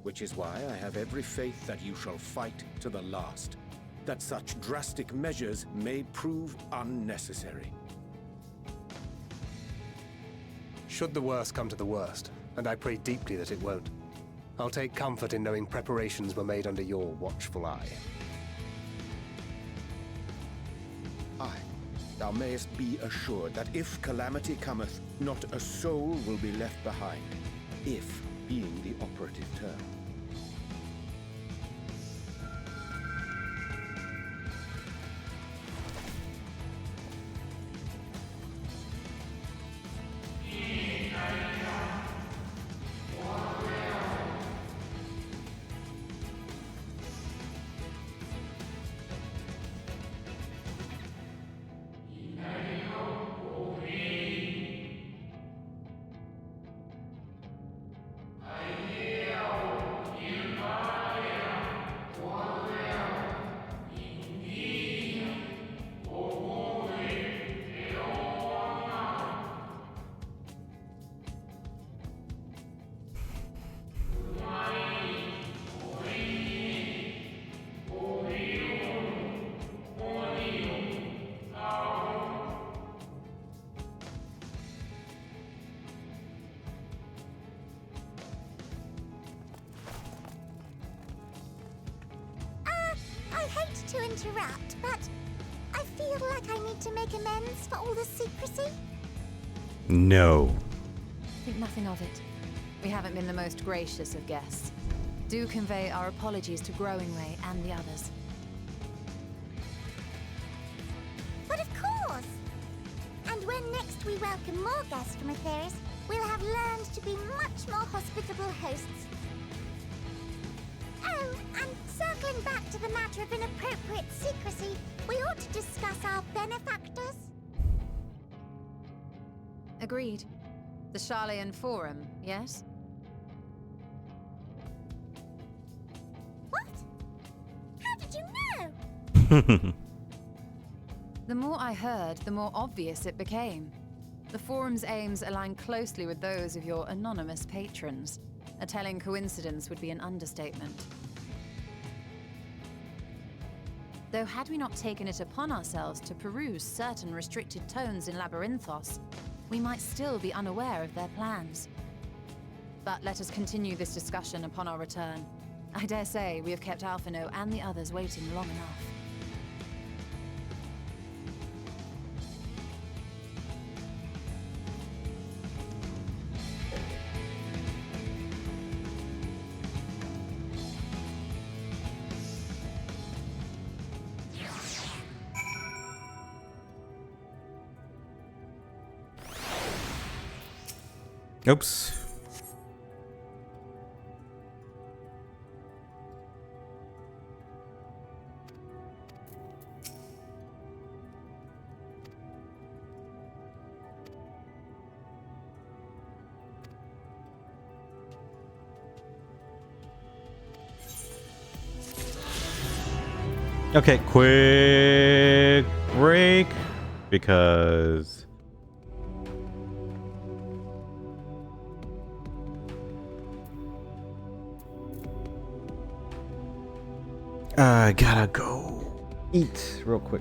Which is why I have every faith that you shall fight to the last, that such drastic measures may prove unnecessary. Should the worst come to the worst, and I pray deeply that it won't, I'll take comfort in knowing preparations were made under your watchful eye. Aye, thou mayest be assured that if calamity cometh, not a soul will be left behind, if being the operative term. I hate to interrupt, but I feel like I need to make amends for all the secrecy. No. Think nothing of it. We haven't been the most gracious of guests. Do convey our apologies to Growing Ray and the others. But of course! And when next we welcome more guests from Atheris, we'll have learned to be much more hospitable hosts. Oh, and circling back to the matter of inappropriate secrecy, we ought to discuss our benefactors. Agreed. The Charlayan Forum, yes? What? How did you know? The more I heard, the more obvious it became. The Forum's aims align closely with those of your anonymous patrons. A telling coincidence would be an understatement. Though had we not taken it upon ourselves to peruse certain restricted tones in Labyrinthos, we might still be unaware of their plans. But let us continue this discussion upon our return. I dare say we have kept Alphino and the others waiting long enough. Oops. Okay, quick break because I gotta go eat real quick.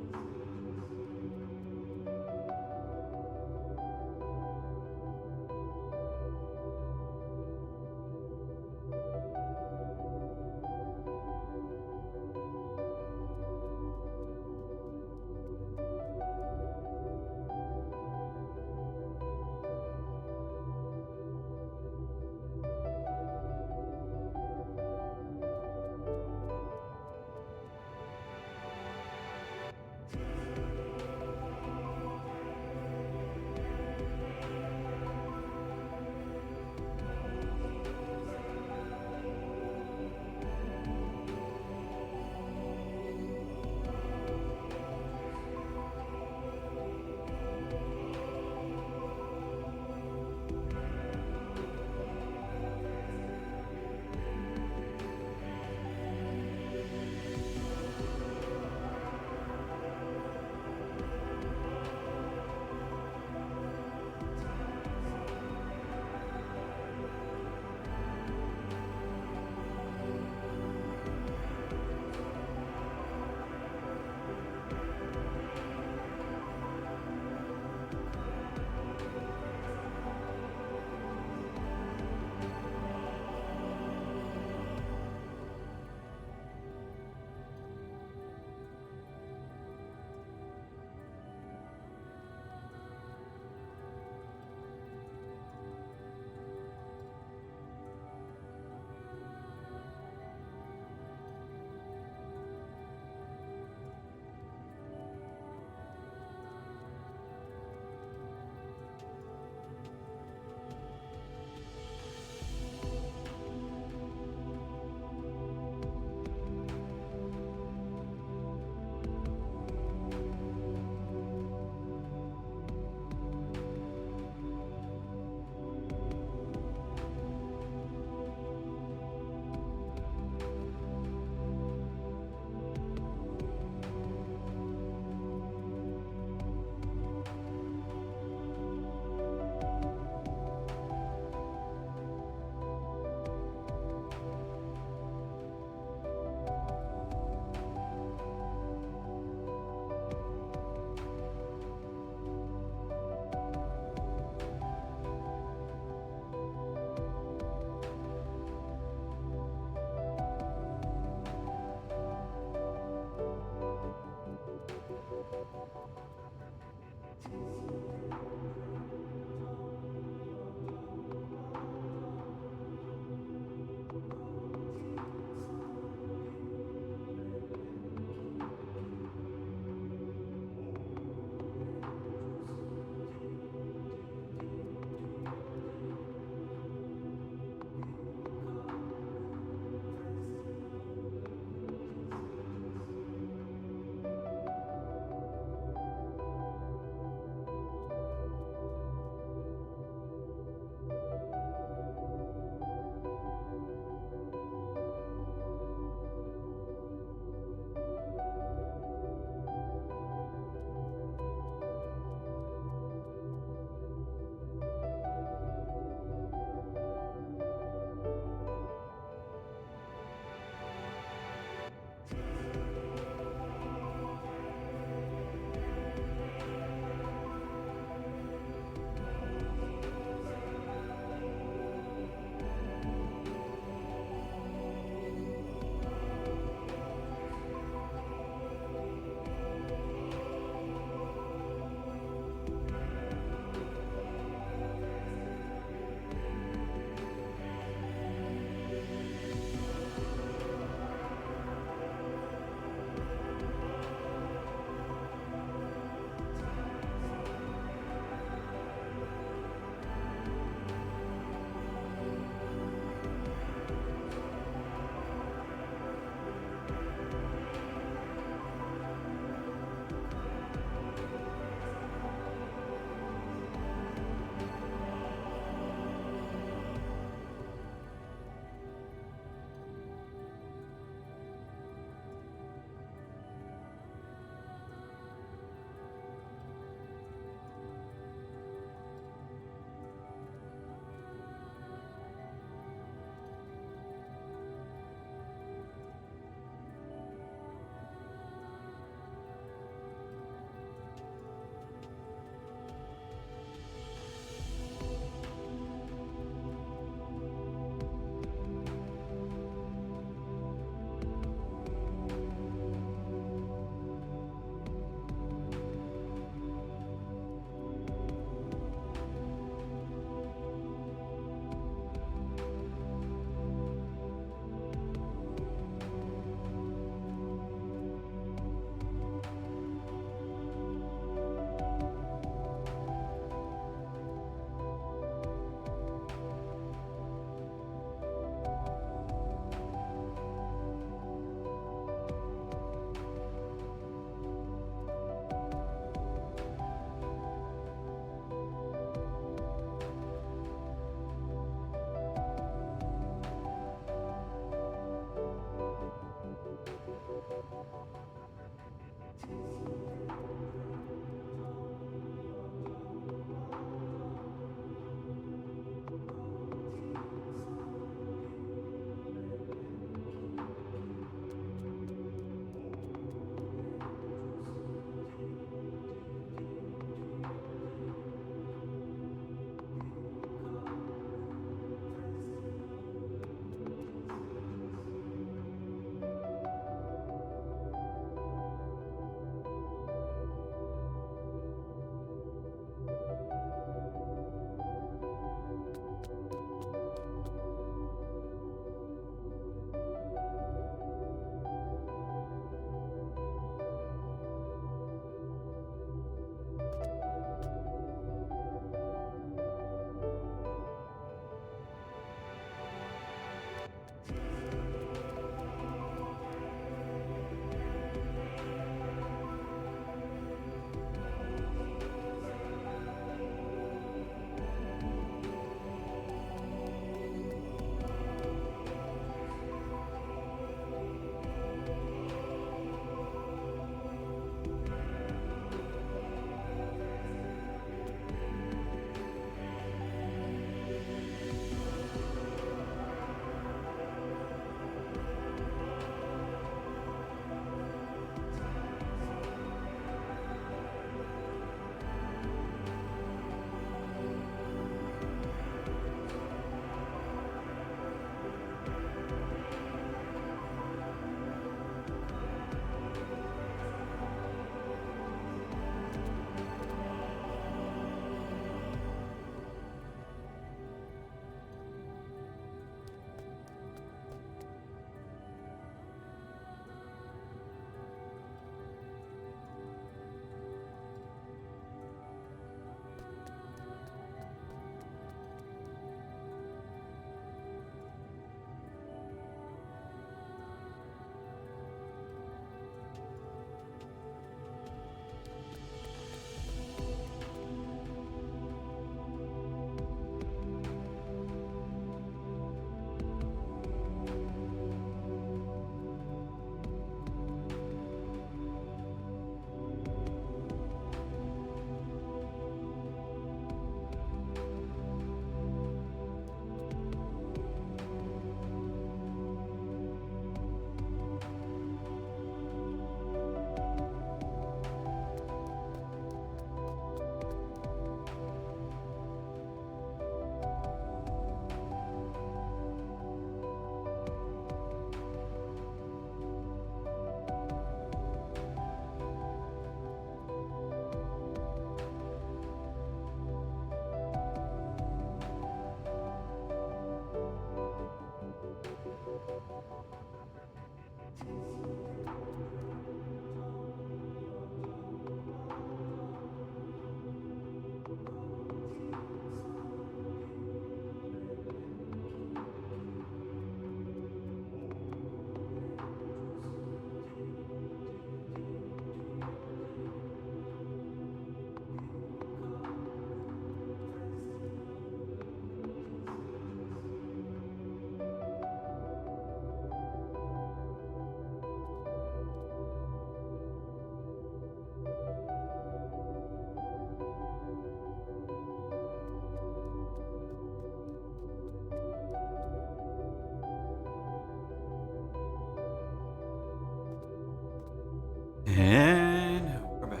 And we're back.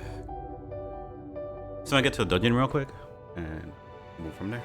So I get to the dungeon real quick and move from there.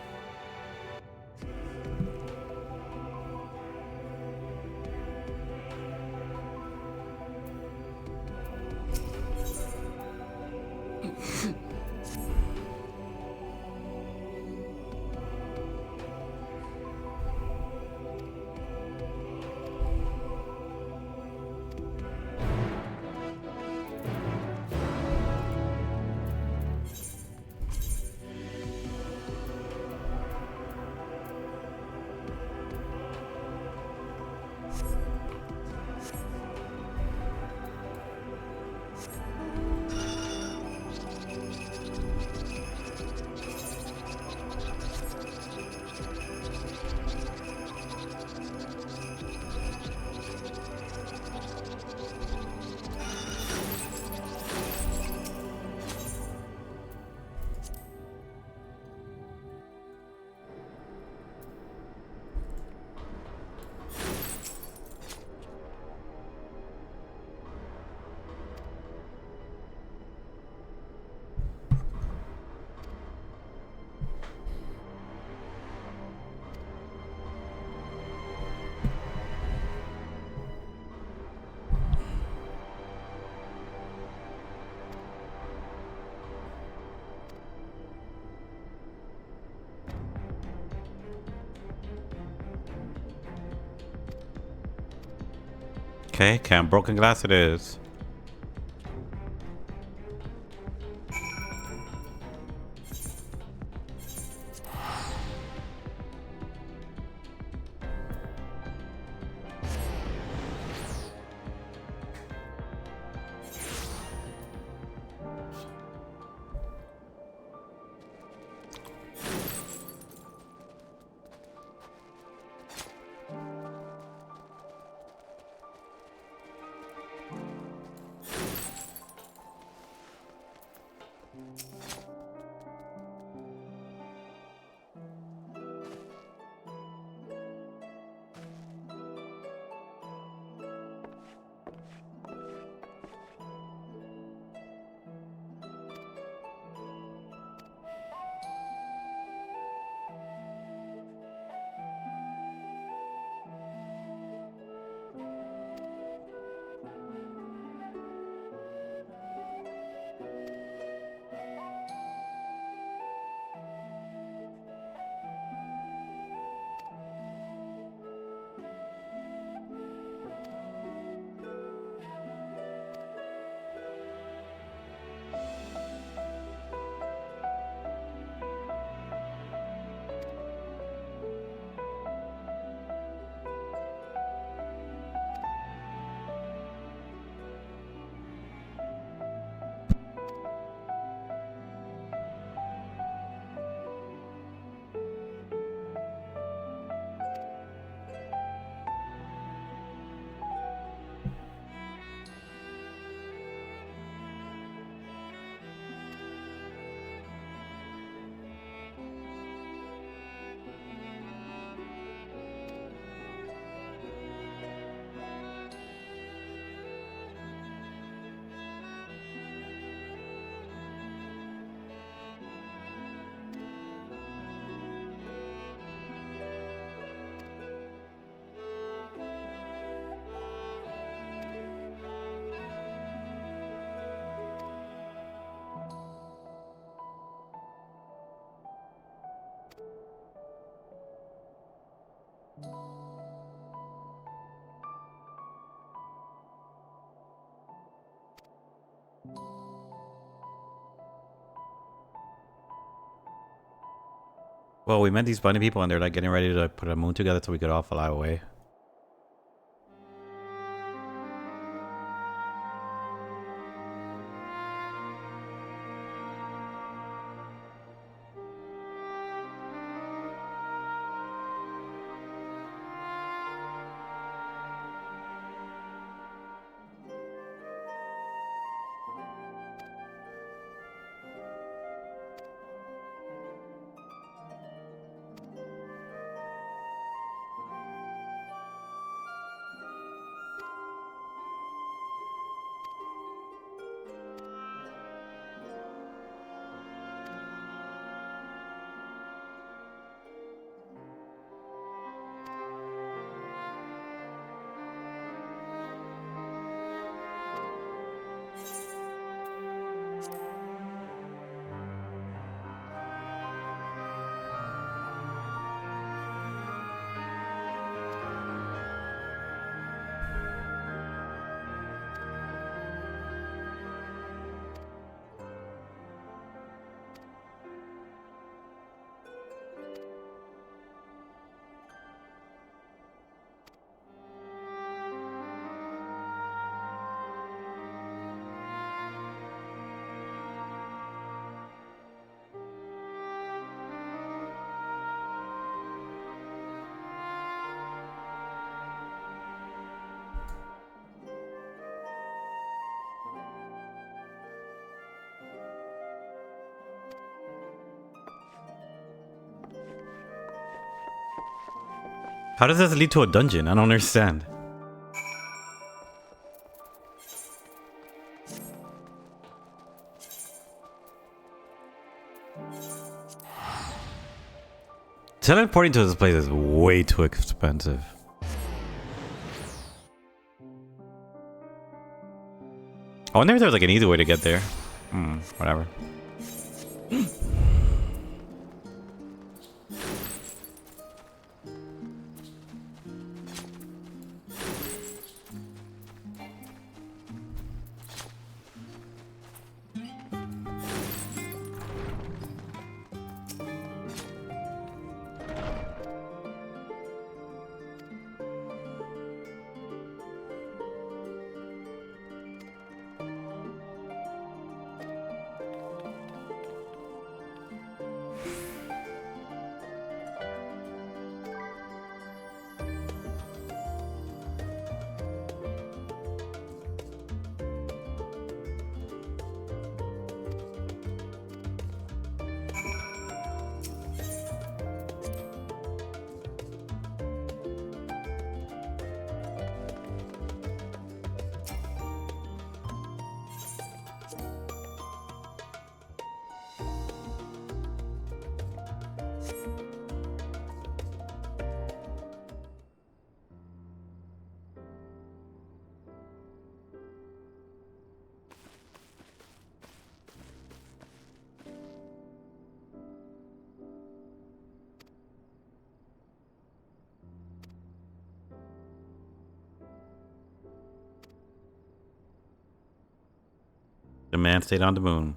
Okay, camp broken glass it is. Well, we met these bunny people and they're like getting ready to put a moon together so we could all fly away. How does this lead to a dungeon? I don't understand. Teleporting to this place is way too expensive. I wonder if there's like an easy way to get there. Whatever. The man stayed on the moon.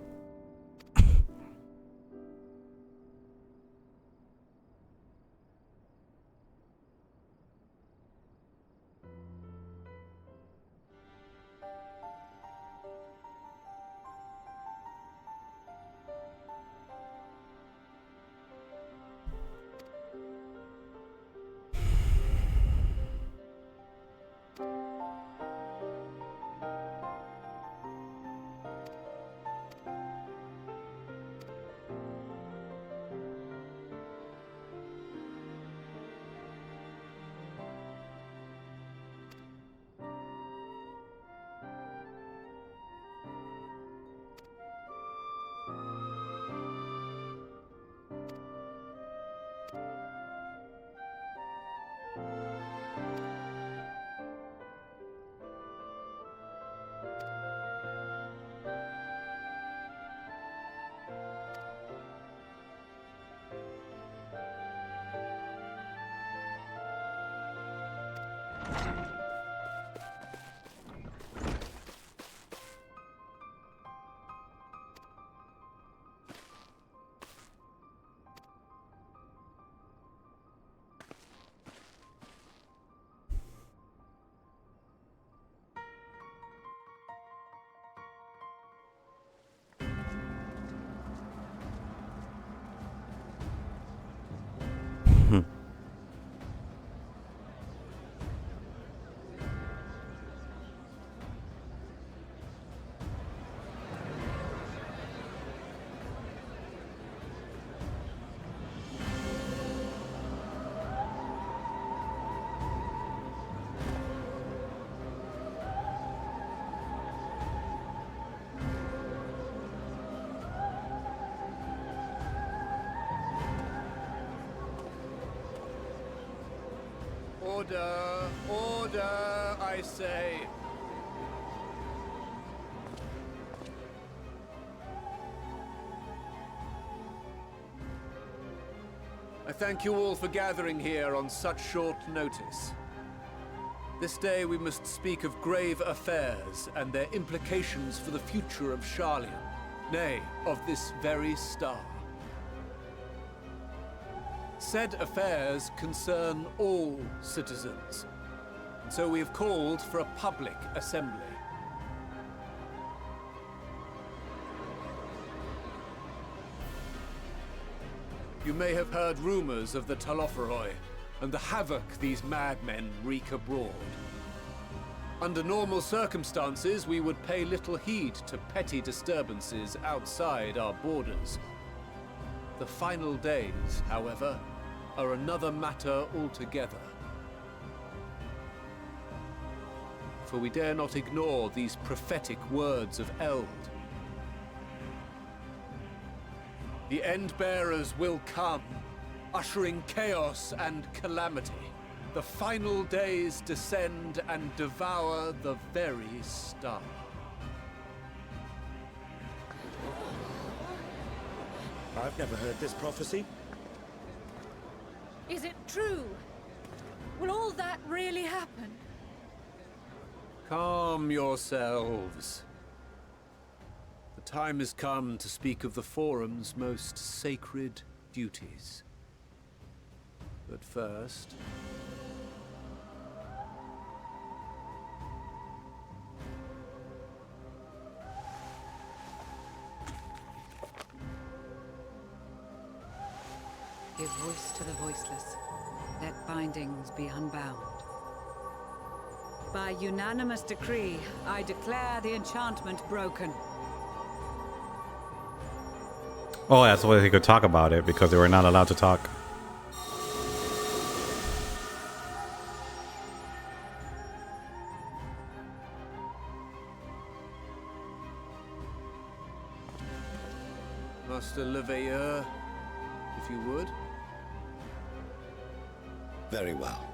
Order! Order, I say! I thank you all for gathering here on such short notice. This day we must speak of grave affairs and their implications for the future of Sharlayan, nay, of this very star. Said affairs concern all citizens, so we have called for a public assembly. You may have heard rumors of the Talopheroi and the havoc these madmen wreak abroad. Under normal circumstances, we would pay little heed to petty disturbances outside our borders. The final days, however, are another matter altogether. for we dare not ignore these prophetic words of Eld. The Endbearers will come, ushering chaos and calamity. The final days descend and devour the very star. I've never heard this prophecy. Is it true? Will all that really happen? Calm yourselves. The time has come to speak of the Forum's most sacred duties. But first... Give voice to the voiceless. Let bindings be unbound. By unanimous decree, I declare the enchantment broken. Oh, that's why he could talk about it, because they were not allowed to talk. Master Leveilleur, if you would. Very well.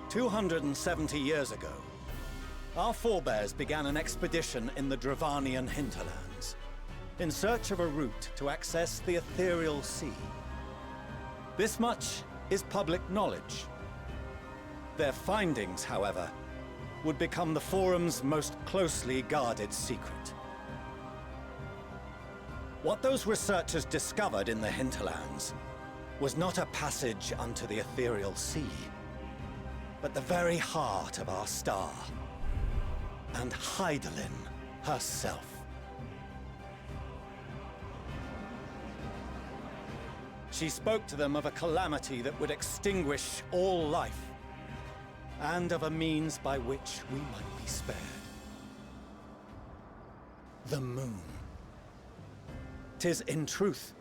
"270 years ago, our forebears began an expedition in the Dravanian hinterlands, in search of a route to access the ethereal sea. This much is public knowledge. Their findings, however, would become the Forum's most closely guarded secret. What those researchers discovered in the hinterlands was not a passage unto the ethereal sea, but the very heart of our star, and Hydaelyn herself. She spoke to them of a calamity that would extinguish all life, and of a means by which we might be spared. The moon. 'Tis in truth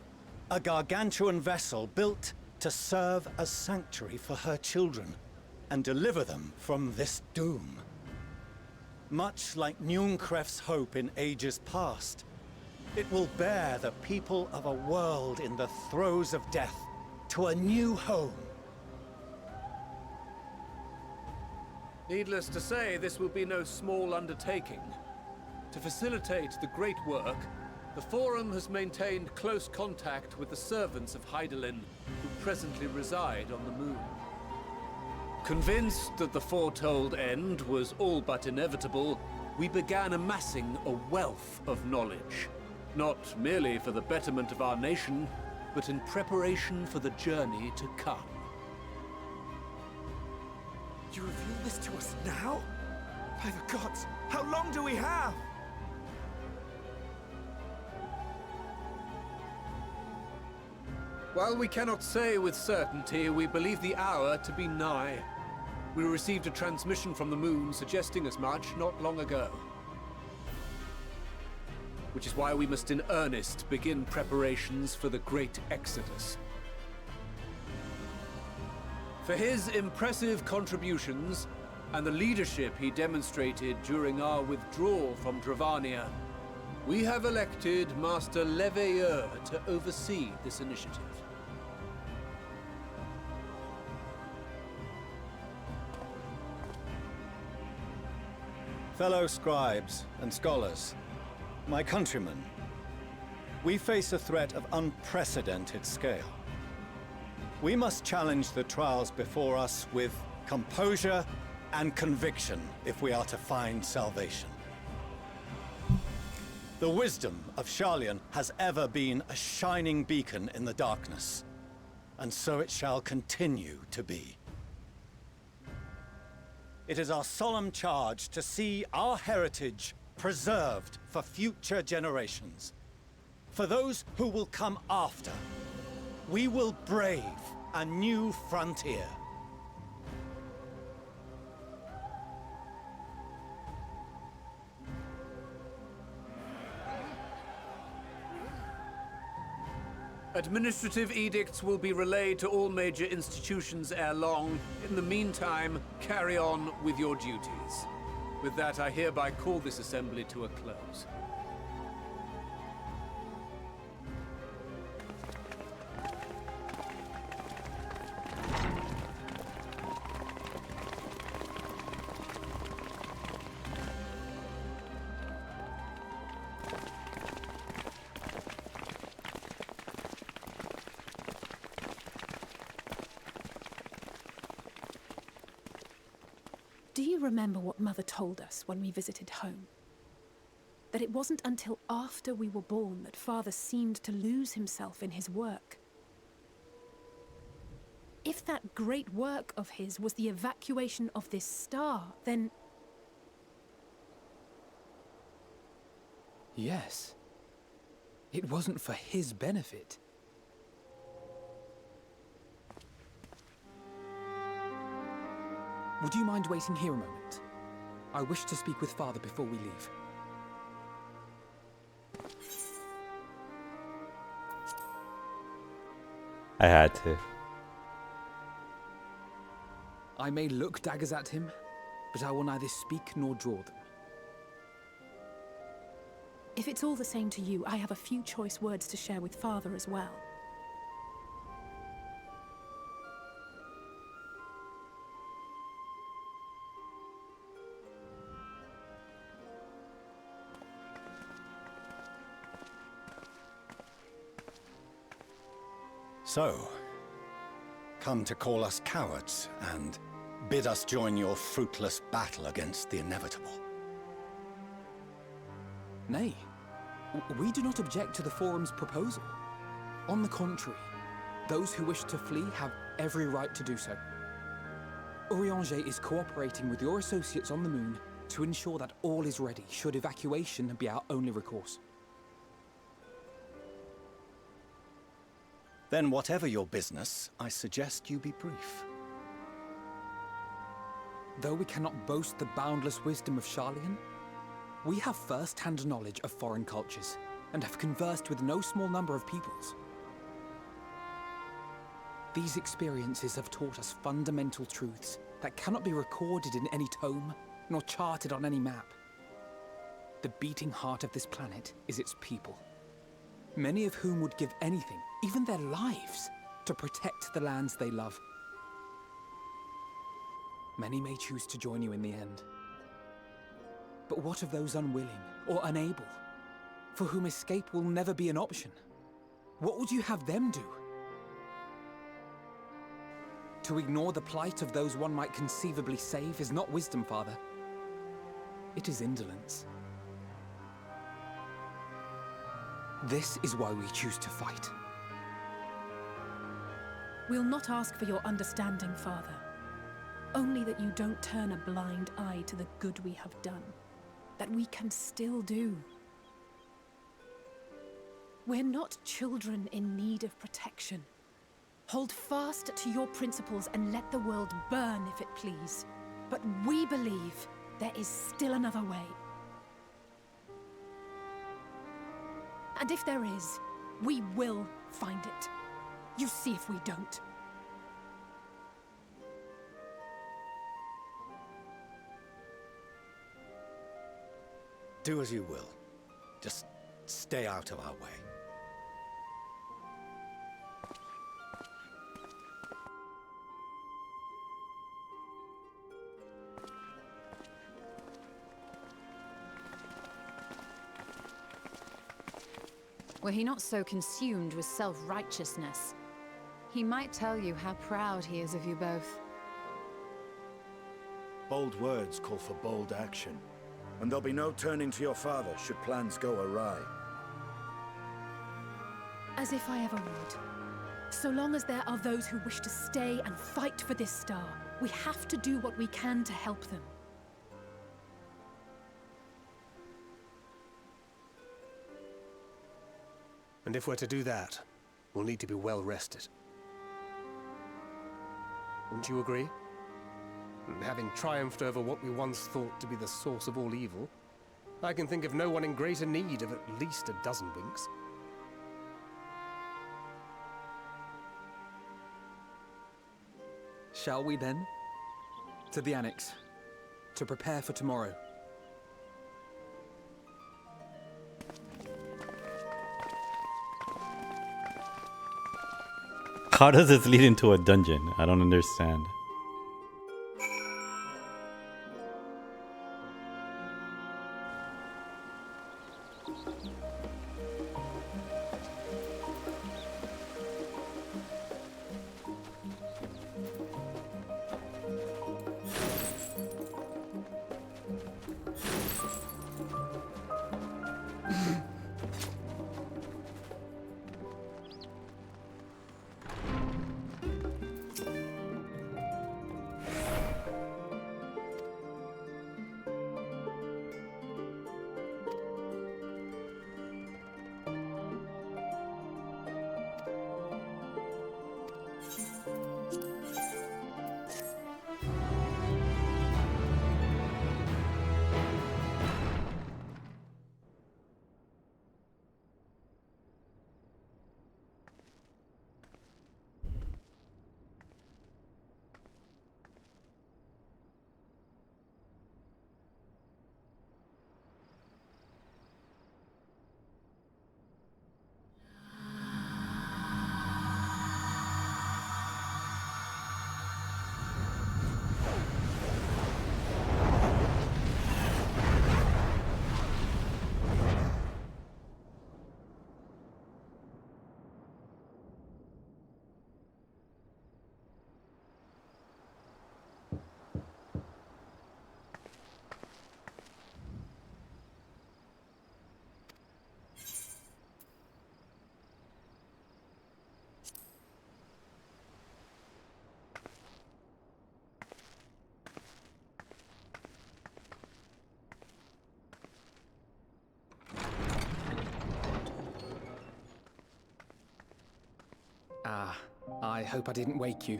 a gargantuan vessel built to serve as sanctuary for her children, and deliver them from this doom. Much like Nunkref's hope in ages past, it will bear the people of a world in the throes of death to a new home. Needless to say, this will be no small undertaking. To facilitate the great work, the Forum has maintained close contact with the servants of Hydaelyn, who presently reside on the moon. Convinced that the foretold end was all but inevitable, we began amassing a wealth of knowledge. Not merely for the betterment of our nation, but in preparation for the journey to come. You reveal this to us now? By the gods, how long do we have? While we cannot say with certainty, we believe the hour to be nigh. We received a transmission from the moon suggesting as much not long ago. Which is why we must in earnest begin preparations for the great exodus. For his impressive contributions and the leadership he demonstrated during our withdrawal from Dravania, we have elected Master Leveilleur to oversee this initiative. Fellow scribes and scholars, my countrymen, we face a threat of unprecedented scale. We must challenge the trials before us with composure and conviction if we are to find salvation. The wisdom of Sharlayan has ever been a shining beacon in the darkness, and so it shall continue to be. It is our solemn charge to see our heritage preserved for future generations. For those who will come after, we will brave a new frontier. Administrative edicts will be relayed to all major institutions ere long. In the meantime, carry on with your duties. With that, I hereby call this assembly to a close. Do you remember what Mother told us when we visited home? That it wasn't until after we were born that Father seemed to lose himself in his work. If that great work of his was the evacuation of this star, then... Yes. It wasn't for his benefit. Would you mind waiting here a moment? I wish to speak with Father before we leave. I had to. I may look daggers at him, but I will neither speak nor draw them. If it's all the same to you, I have a few choice words to share with Father as well. So, come to call us cowards and bid us join your fruitless battle against the inevitable. Nay, we do not object to the Forum's proposal. On the contrary, those who wish to flee have every right to do so. Urianger is cooperating with your associates on the moon to ensure that all is ready should evacuation be our only recourse. Then whatever your business, I suggest you be brief. Though we cannot boast the boundless wisdom of Charlian, we have first-hand knowledge of foreign cultures and have conversed with no small number of peoples. These experiences have taught us fundamental truths that cannot be recorded in any tome, nor charted on any map. The beating heart of this planet is its people, many of whom would give anything, even their lives, to protect the lands they love. Many may choose to join you in the end. But what of those unwilling or unable, for whom escape will never be an option? What would you have them do? To ignore the plight of those one might conceivably save is not wisdom, Father. It is indolence. This is why we choose to fight. We'll not ask for your understanding, Father. Only that you don't turn a blind eye to the good we have done. That we can still do. We're not children in need of protection. Hold fast to your principles and let the world burn if it please. But we believe there is still another way. And if there is, we will find it. You see if we don't. Do as you will. Just stay out of our way. Were he not so consumed with self-righteousness, he might tell you how proud he is of you both. Bold words call for bold action, and there'll be no turning to your father should plans go awry. As if I ever would. So long as there are those who wish to stay and fight for this star, we have to do what we can to help them. And if we're to do that, we'll need to be well rested. Wouldn't you agree? And having triumphed over what we once thought to be the source of all evil, I can think of no one in greater need of at least a dozen winks. Shall we then? To the Annex. To prepare for tomorrow. How does this lead into a dungeon? I don't understand. Ah, I hope I didn't wake you.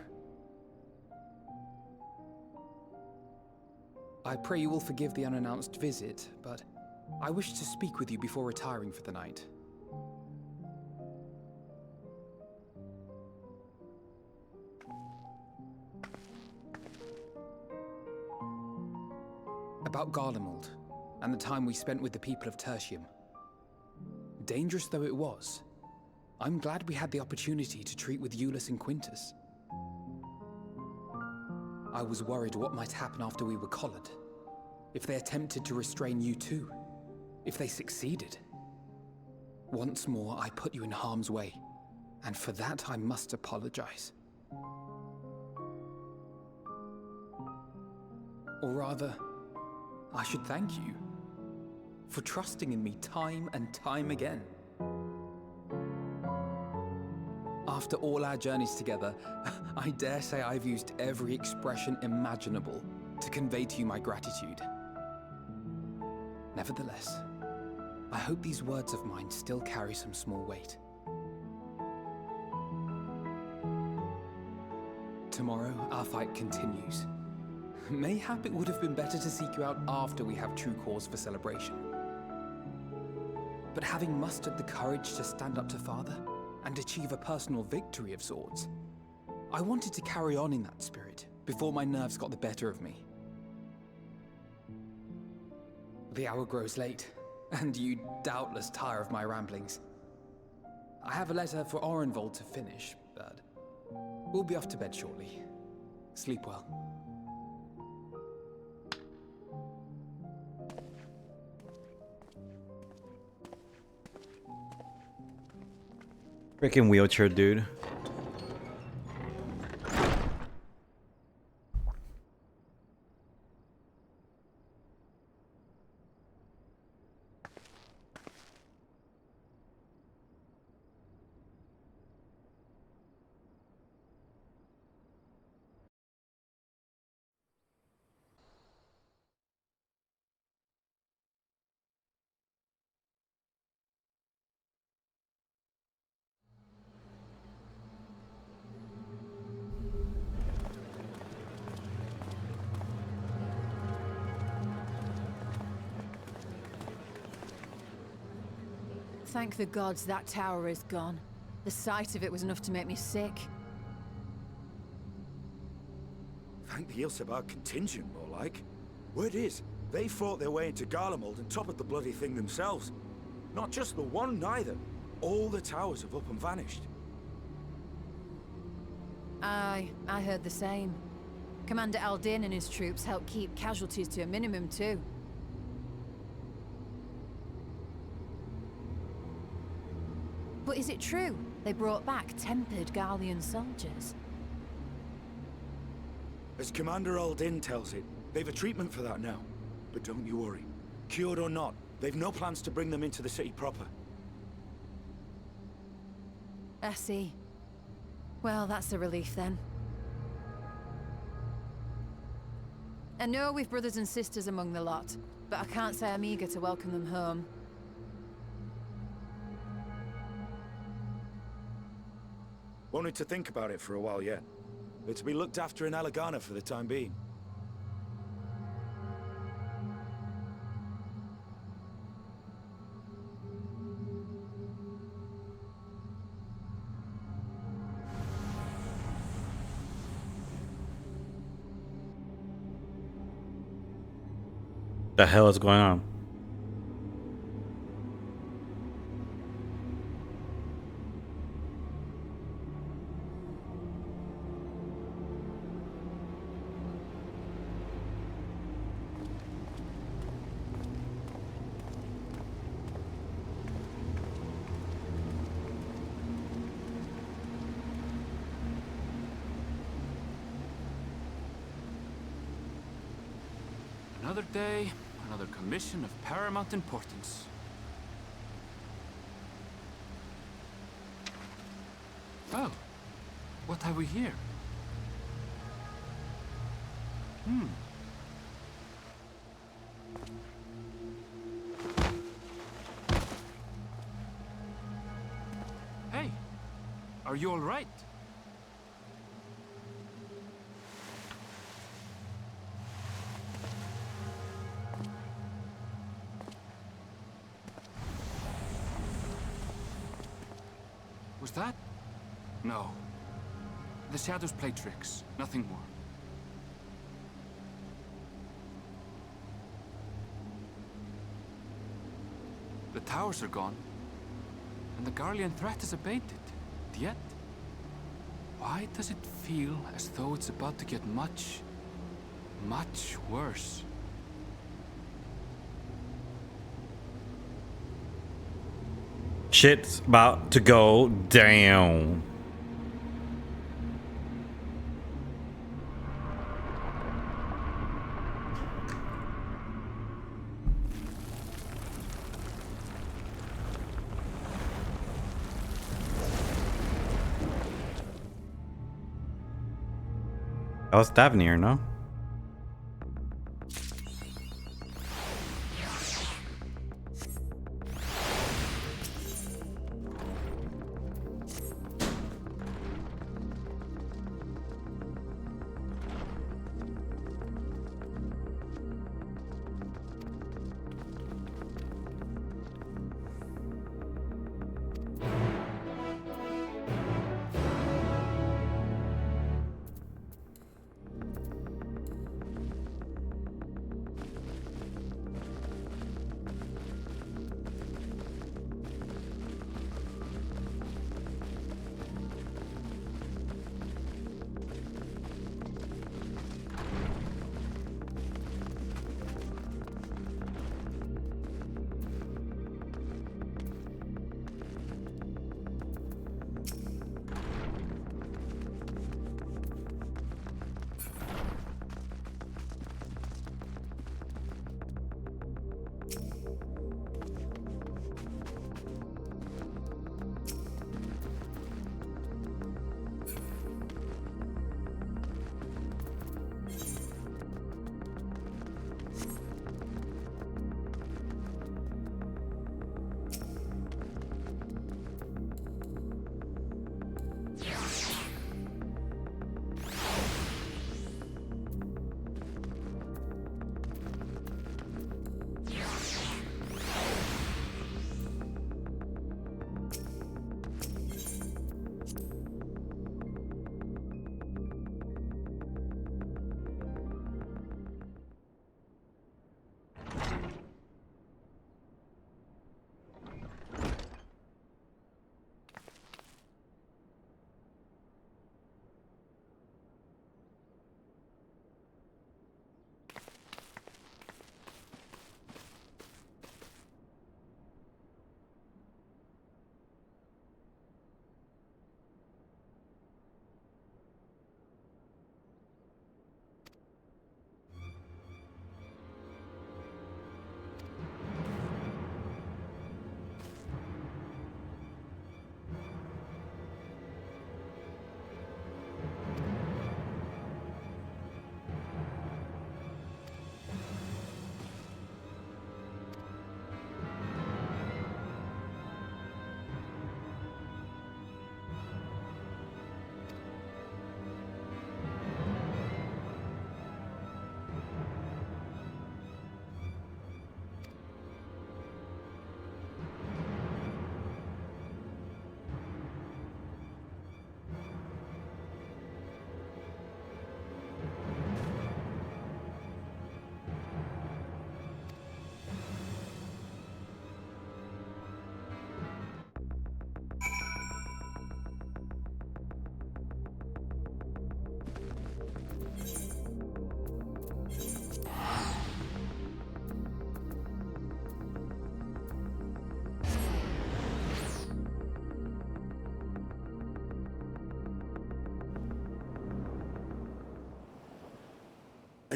I pray you will forgive the unannounced visit, but I wish to speak with you before retiring for the night. About Garlemald, and the time we spent with the people of Tertium. Dangerous though it was, I'm glad we had the opportunity to treat with Euless and Quintus. I was worried what might happen after we were collared. If they attempted to restrain you too. If they succeeded. Once more, I put you in harm's way. And for that, I must apologize. Or rather, I should thank you for trusting in me time and time again. After all our journeys together, I dare say I've used every expression imaginable to convey to you my gratitude. Nevertheless, I hope these words of mine still carry some small weight. Tomorrow, our fight continues. Mayhap it would have been better to seek you out after we have true cause for celebration. But having mustered the courage to stand up to Father, and achieve a personal victory of sorts, I wanted to carry on in that spirit before my nerves got the better of me. The hour grows late, and you doubtless tire of my ramblings. I have a letter for Orenvold to finish, but we'll be off to bed shortly. Sleep well. Freaking wheelchair dude. Thank the gods that tower is gone. The sight of it was enough to make me sick. think the Ilsebar contingent, more like. Word is, they fought their way into Garlemald and toppled the bloody thing themselves. Not just the one, neither. All the towers have up and vanished. Aye, I heard the same. Commander Aldin and his troops helped keep casualties to a minimum, too. But is it true they brought back tempered Garlean soldiers? As Commander Aldin tells it, they've a treatment for that now. But don't you worry. Cured or not, they've no plans to bring them into the city proper. I see. Well, that's a relief then. I know we've brothers and sisters among the lot, but I can't say I'm eager to welcome them home. Wanted to think about it for a while yet. They're to be looked after in Alagana for the time being. The hell is going on? Another day, another commission of paramount importance. Oh, what have we here? Hey, are you all right? Was that? No. The shadows play tricks, nothing more. The towers are gone, and the Garlean threat is abated. Yet, why does it feel as though it's about to get much, much worse? Shit's about to go down. That was Thavnir, no?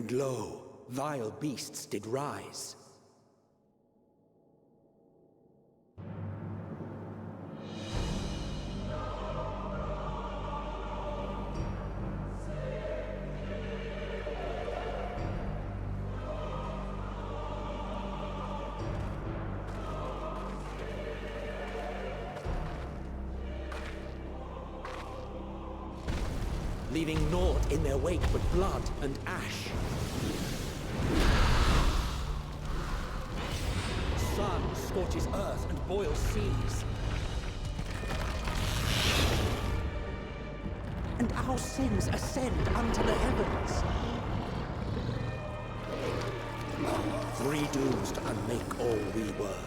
And lo, vile beasts did rise. Leaving naught in their wake but blood and ash. Sun scorches earth and boils seas. And our sins ascend unto the heavens. Three dooms to unmake all we were.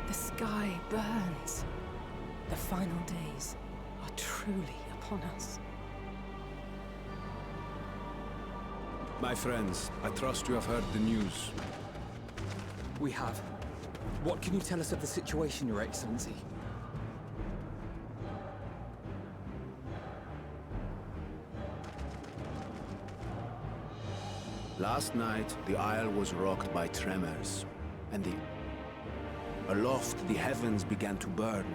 The sky burns. The final days are truly upon us. My friends, I trust you have heard the news. We have. What can you tell us of the situation, Your Excellency? Last night, the Isle was rocked by tremors, and aloft the heavens began to burn.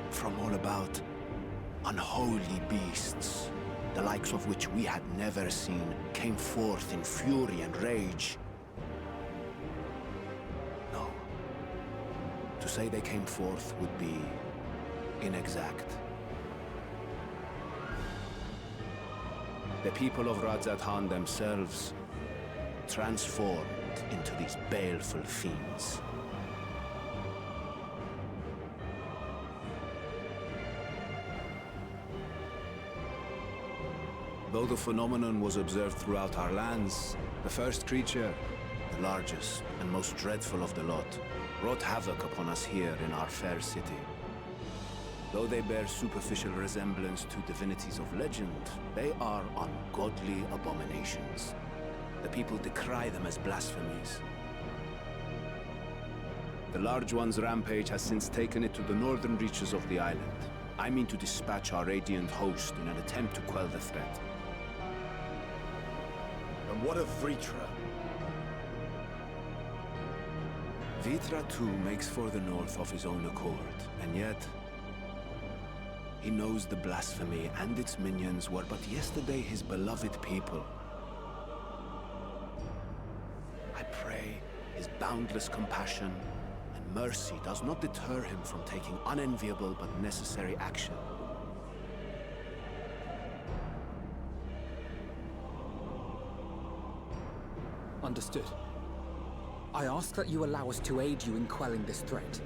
From all about, unholy beasts, the likes of which we had never seen, came forth in fury and rage. No. To say they came forth would be inexact. The people of Radzat-Han themselves transformed into these baleful fiends. Though the phenomenon was observed throughout our lands, the first creature, the largest and most dreadful of the lot, wrought havoc upon us here in our fair city. Though they bear superficial resemblance to divinities of legend, they are ungodly abominations. The people decry them as blasphemies. The Large One's rampage has since taken it to the northern reaches of the island. I mean to dispatch our radiant host in an attempt to quell the threat. And what of Vritra? Vritra too makes for the north of his own accord, and yet he knows the blasphemy and its minions were but yesterday his beloved people. I pray his boundless compassion and mercy does not deter him from taking unenviable but necessary action. Understood. I ask that you allow us to aid you in quelling this threat.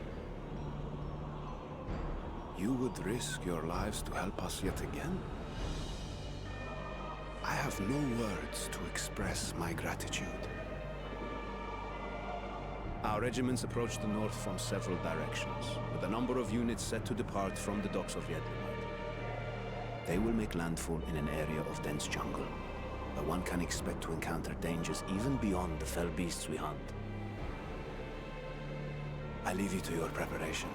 You would risk your lives to help us yet again? I have no words to express my gratitude. Our regiments approach the north from several directions, with a number of units set to depart from the docks of Yedlinburg. They will make landfall in an area of dense jungle, where one can expect to encounter dangers even beyond the fell beasts we hunt. I leave you to your preparation.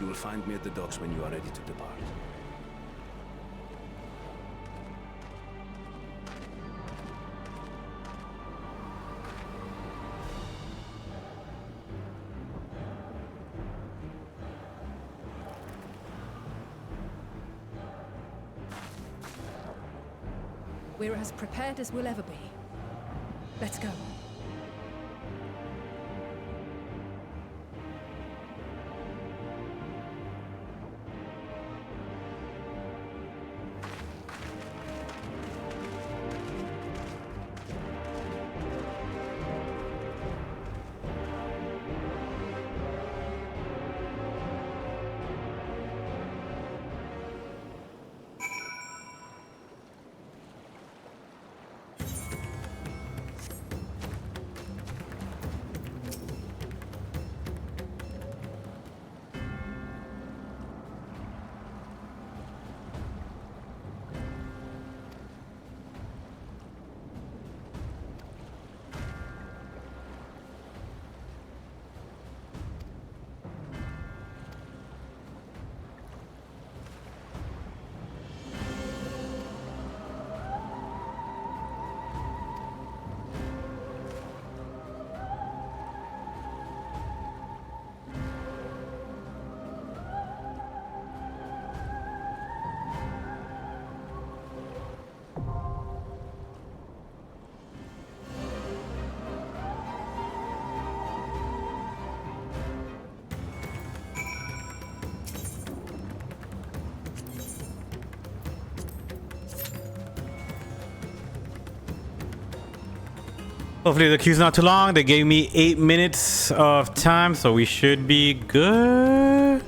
You will find me at the docks when you are ready to depart. We're as prepared as we'll ever be. Let's go. Hopefully the queue's not too long. They gave me 8 minutes of time, so we should be good.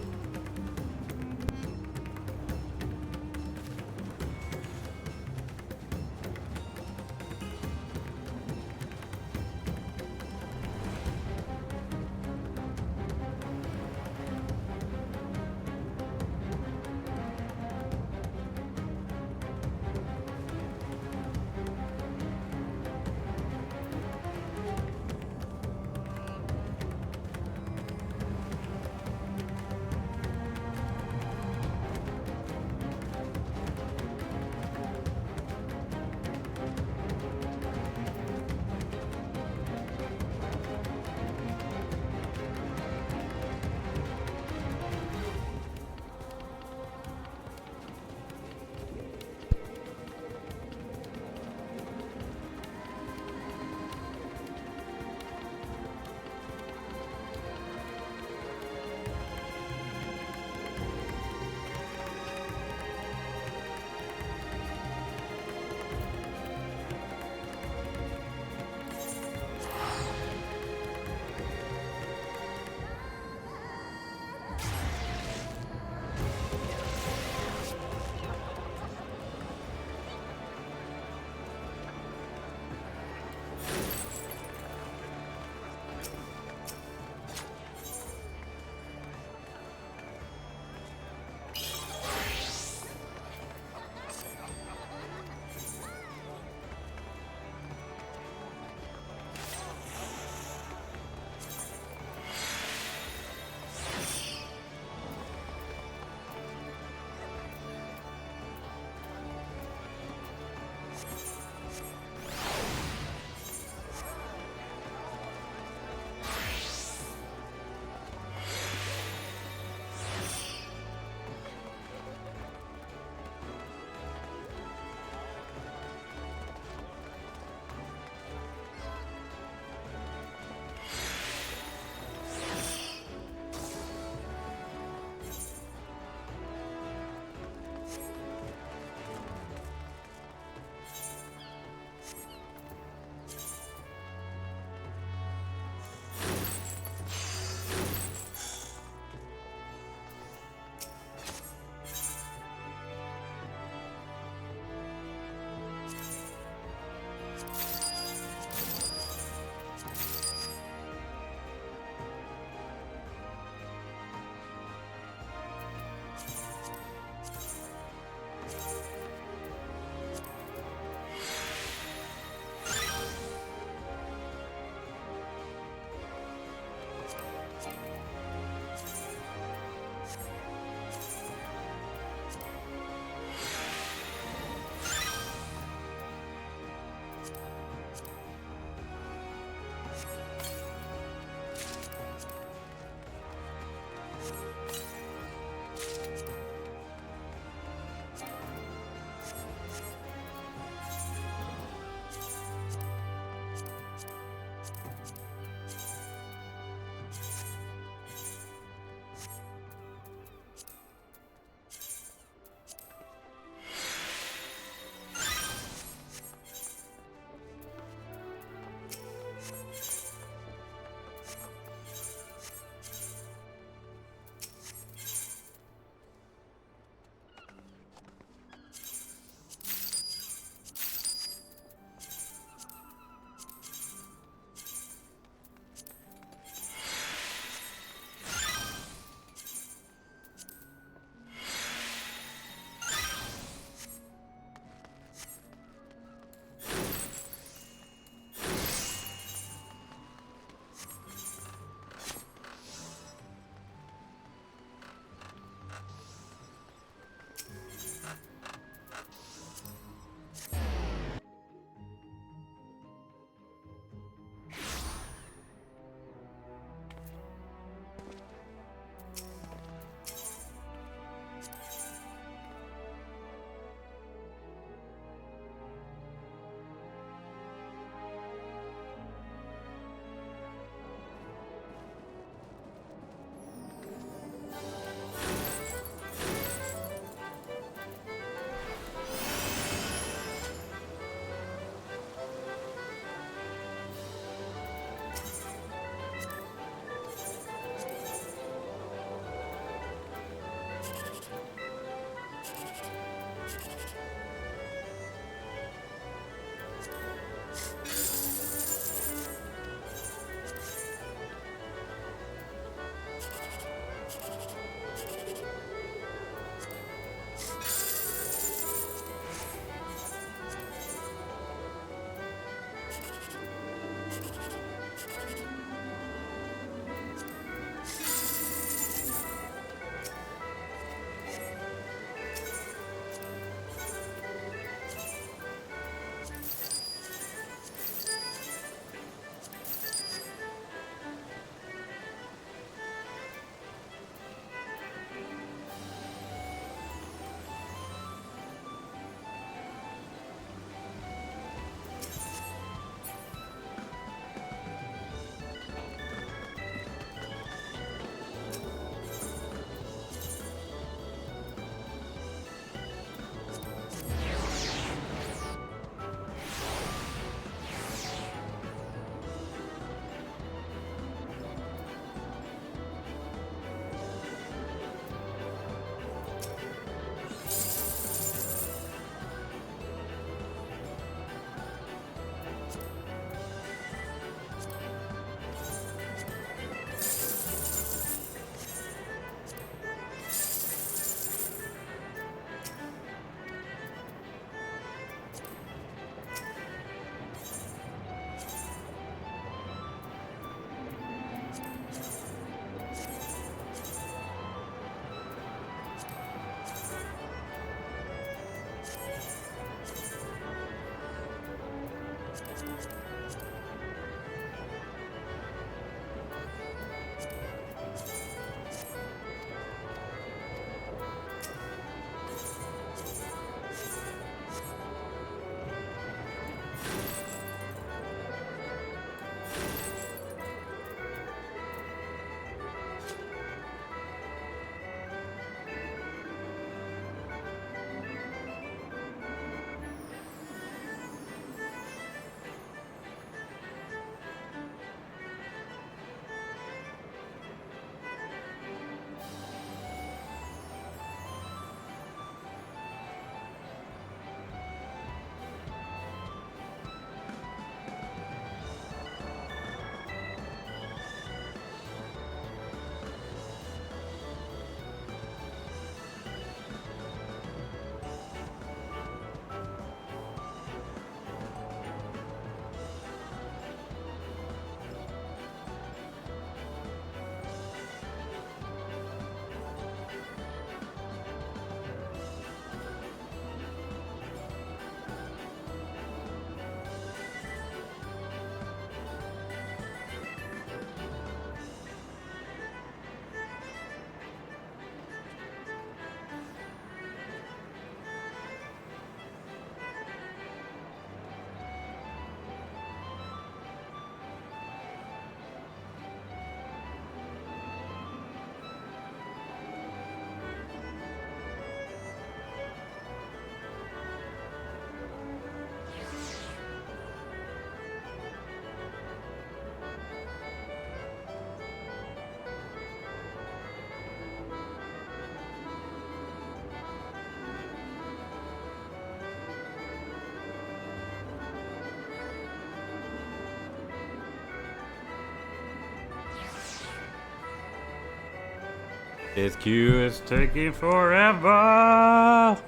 This queue is taking forever.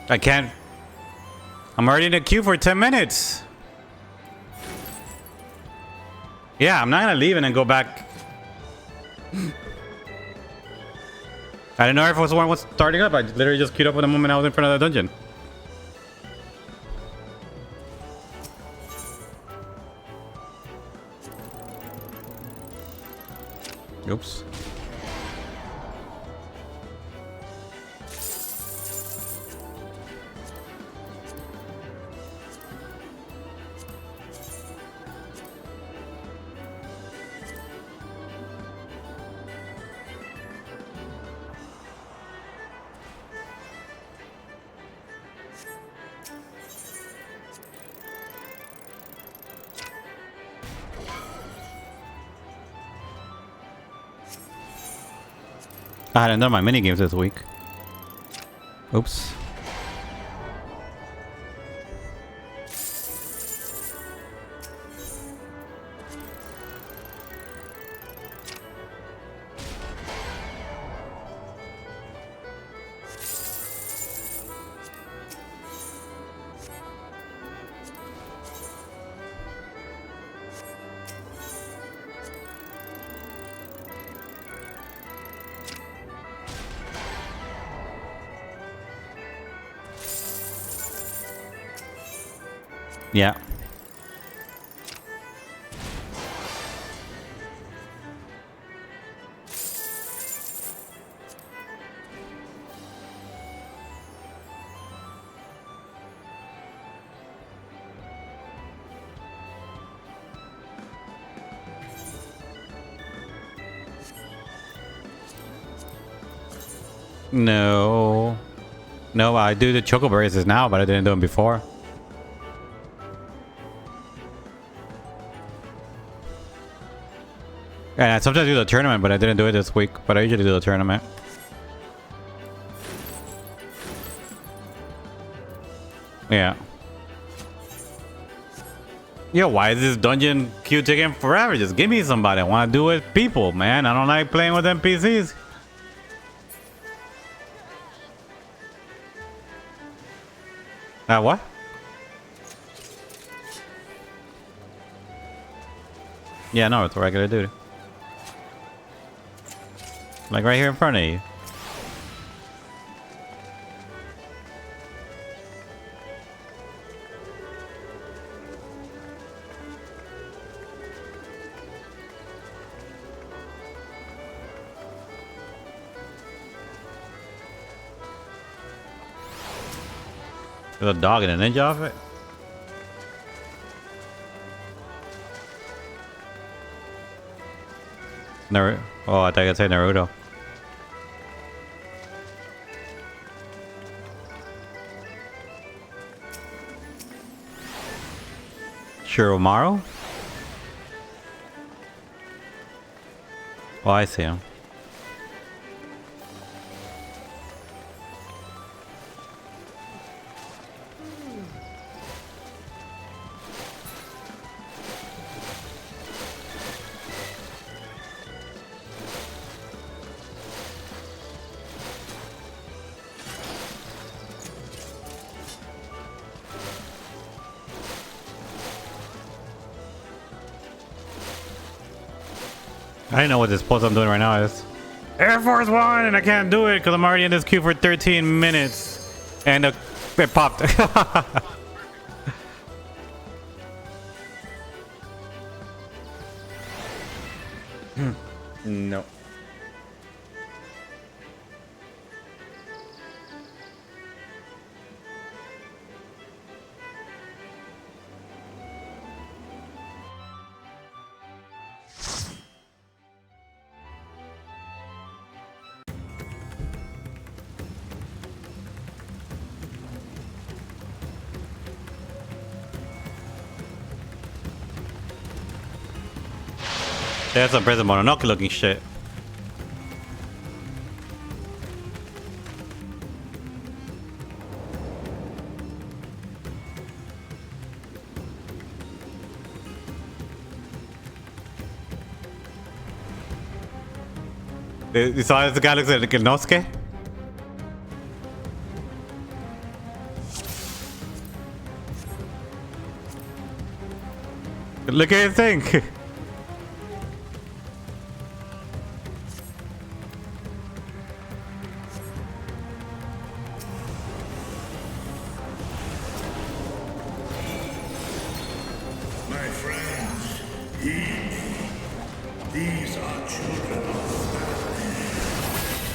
I can't. I'm already in the queue for 10 minutes. Yeah, I'm not gonna leave and then go back. I didn't know if it was the one was starting up. I literally just queued up at the moment I was in front of the dungeon. Oops. I hadn't done my mini games this week. Oops. Yeah. No. No, I do the choco races now, but I didn't do them before. And I sometimes do the tournament, but I didn't do it this week. But I usually do the tournament. Yeah. Yo, why is this dungeon queue taking forever? Just give me somebody. I want to do it with people, man. I don't like playing with NPCs. What? Yeah, no, it's a regular dude. Like right here in front of you. There's a dog and a ninja off it. Oh, I thought you could say Naruto. Shiromaru? Oh, I see him. I don't know what this pose I'm doing right now is. Air Force One, and I can't do it because I'm already in this queue for 13 minutes. And it popped. No. That's some Prison Mononoke looking shit. You saw this guy looks like Inosuke? Look at his thing.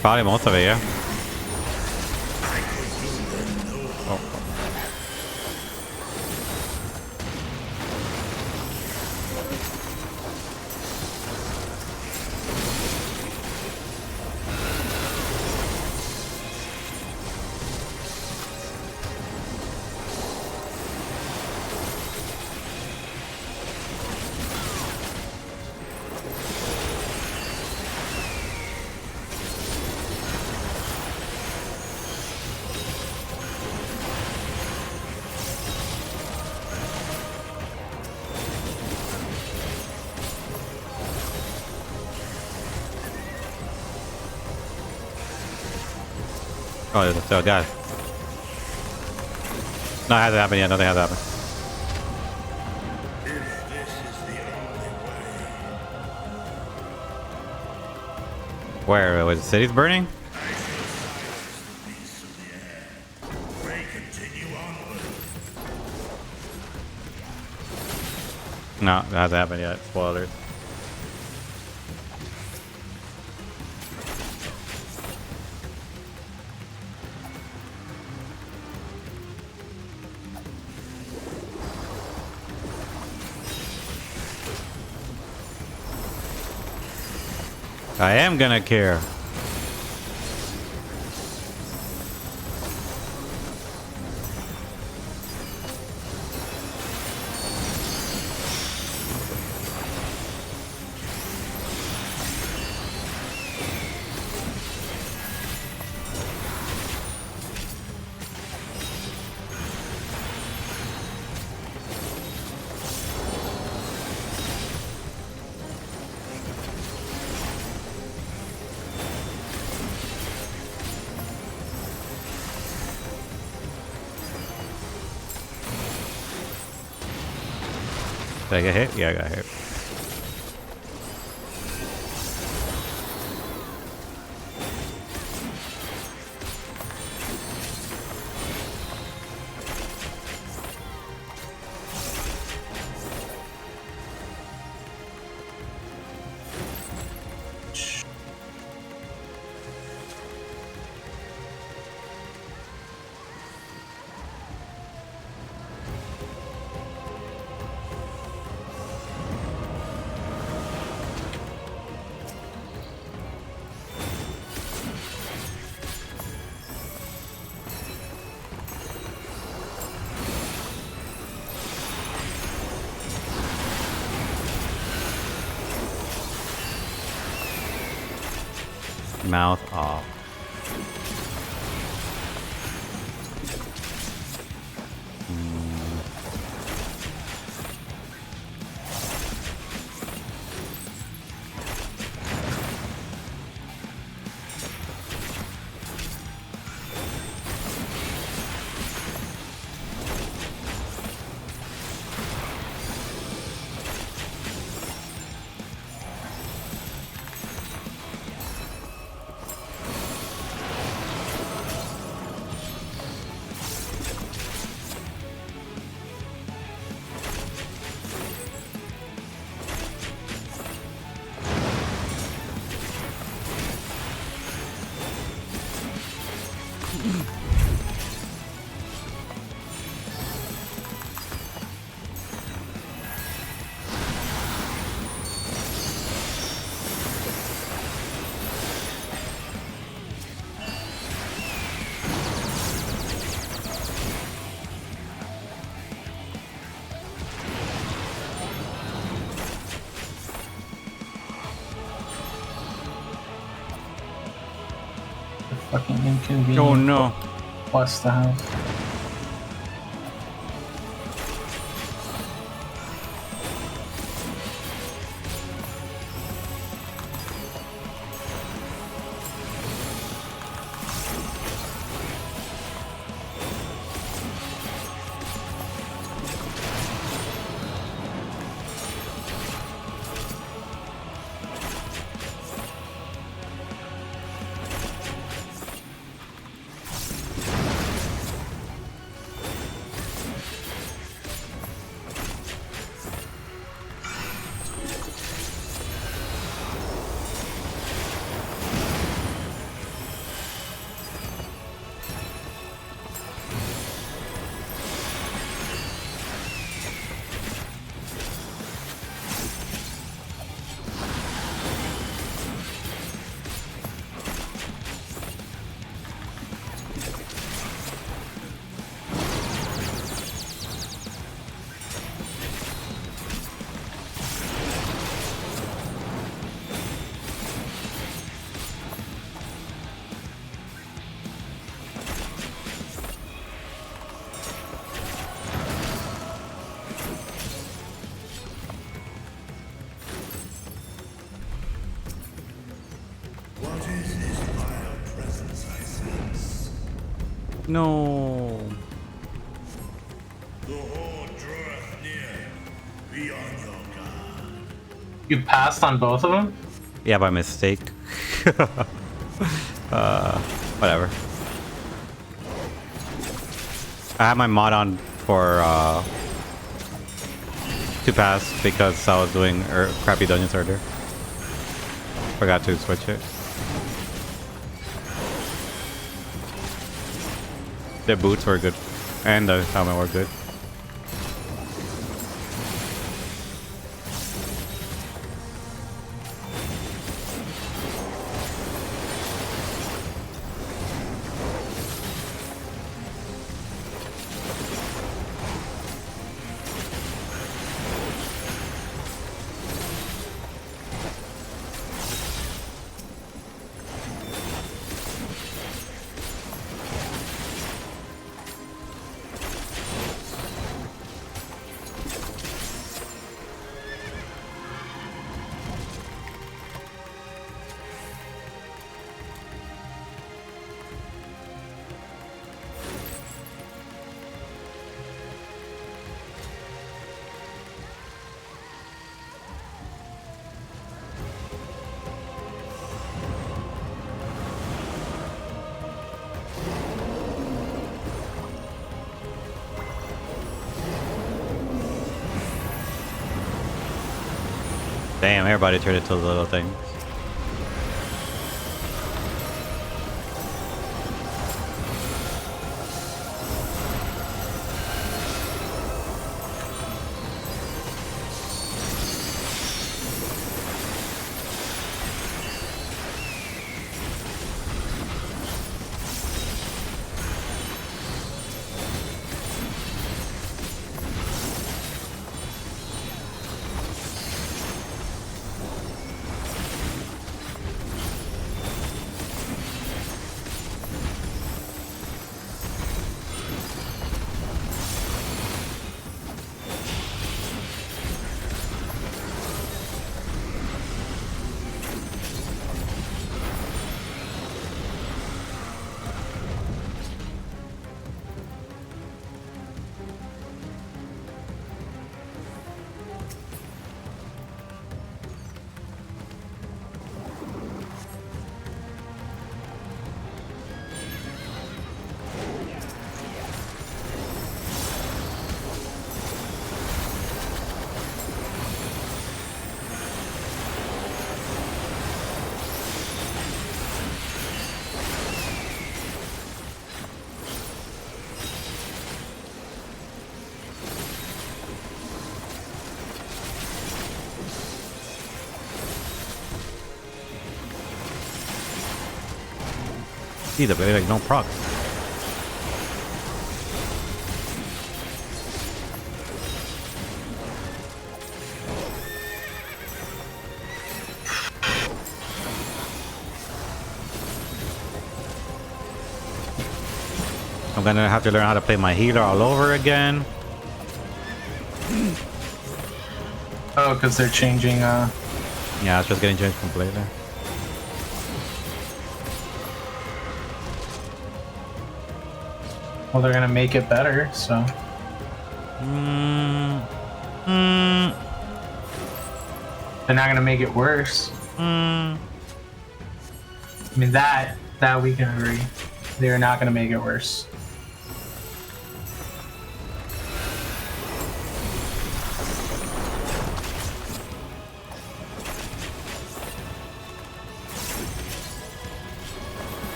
Probably most of it, yeah. Oh. Oh, there's still a guy. No, it hasn't happened yet. Nothing has happened. Where was the city's burning? No, that hasn't happened yet. Spoilers. I am gonna care. Did I get hit? Yeah, I got hit. Mouth off. Fucking inconvenient. Oh no. Plus the house. No. The horde draweth near. Be on your guard. You passed on both of them? Yeah, by mistake. Whatever. I had my mod on for to pass because I was doing crappy dungeons earlier. Forgot to switch it. The boots were good, and the helmet were good. Damn, everybody turned into little things. Either way, like no proc. I'm gonna have to learn how to play my healer all over again. Oh, because they're changing. Yeah, it's just getting changed completely. Well, they're gonna make it better, so. They're not gonna make it worse. I mean that we can agree. They're not gonna make it worse.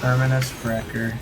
Terminus Wrecker.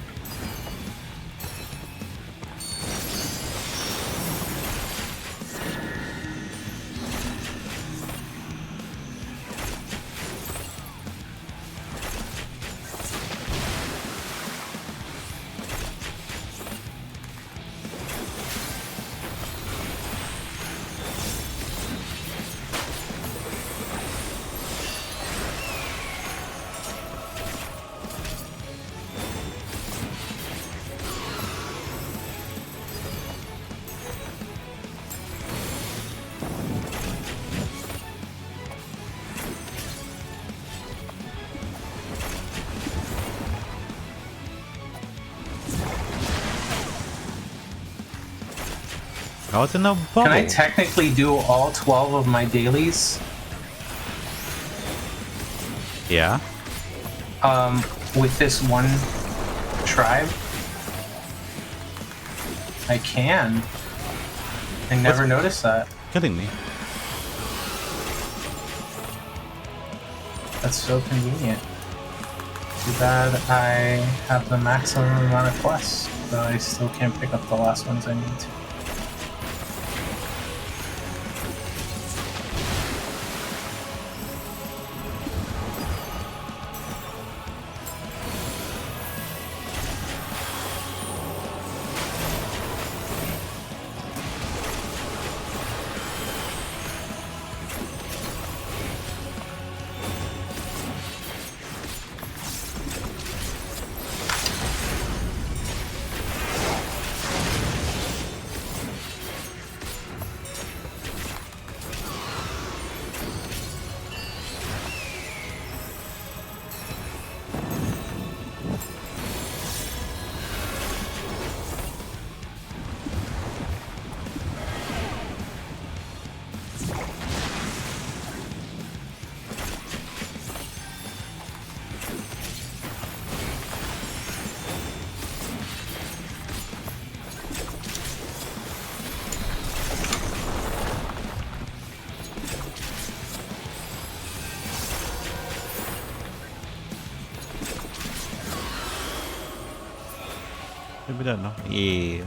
I was in the bubble. Can I technically do all 12 of my dailies? Yeah. With this one tribe? I can. I never noticed that. Kidding me. That's so convenient. Too bad I have the maximum amount of quests, but I still can't pick up the last ones I need to. Maybe that, no? Yeah.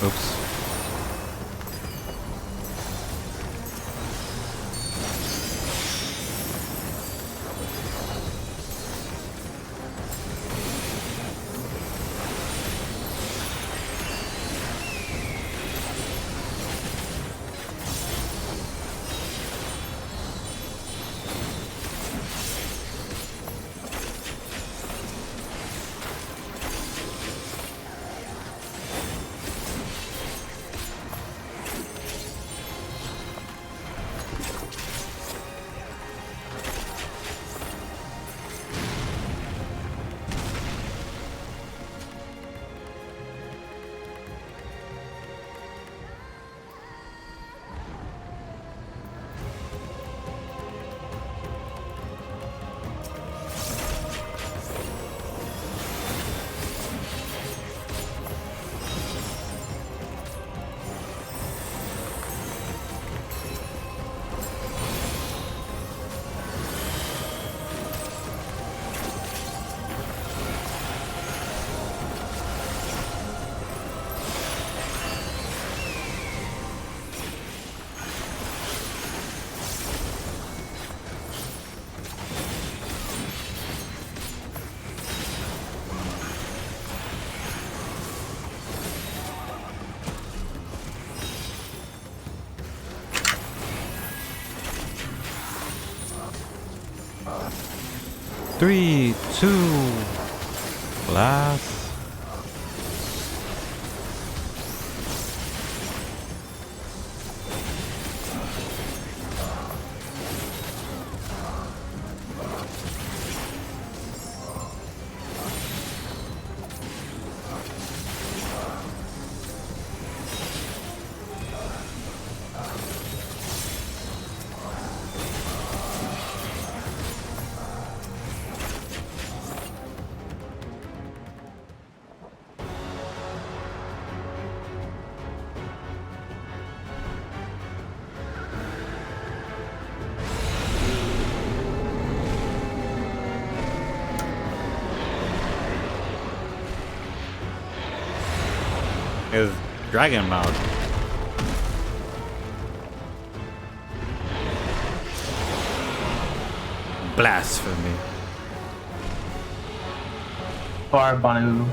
Oops. 3, 2, blast. Is dragon mouth. Blasphemy. Barbanu.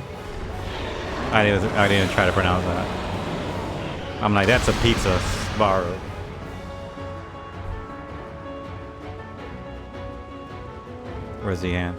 I didn't even try to pronounce that. I'm like, that's a pizza bar. Where's the ant?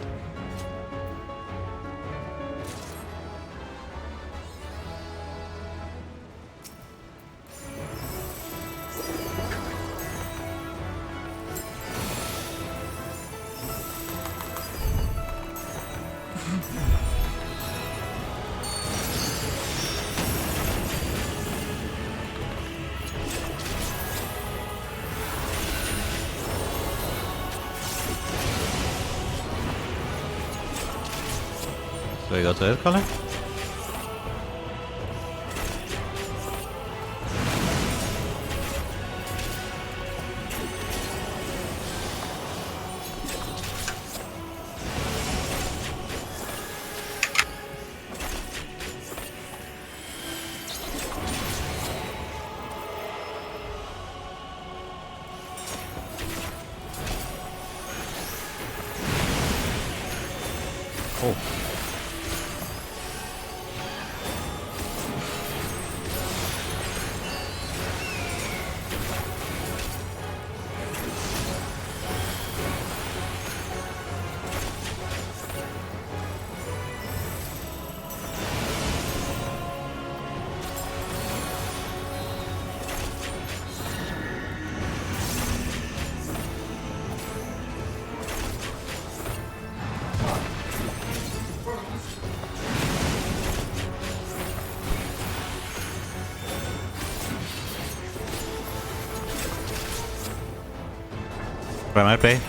So we go to this color? Oh. What am I play?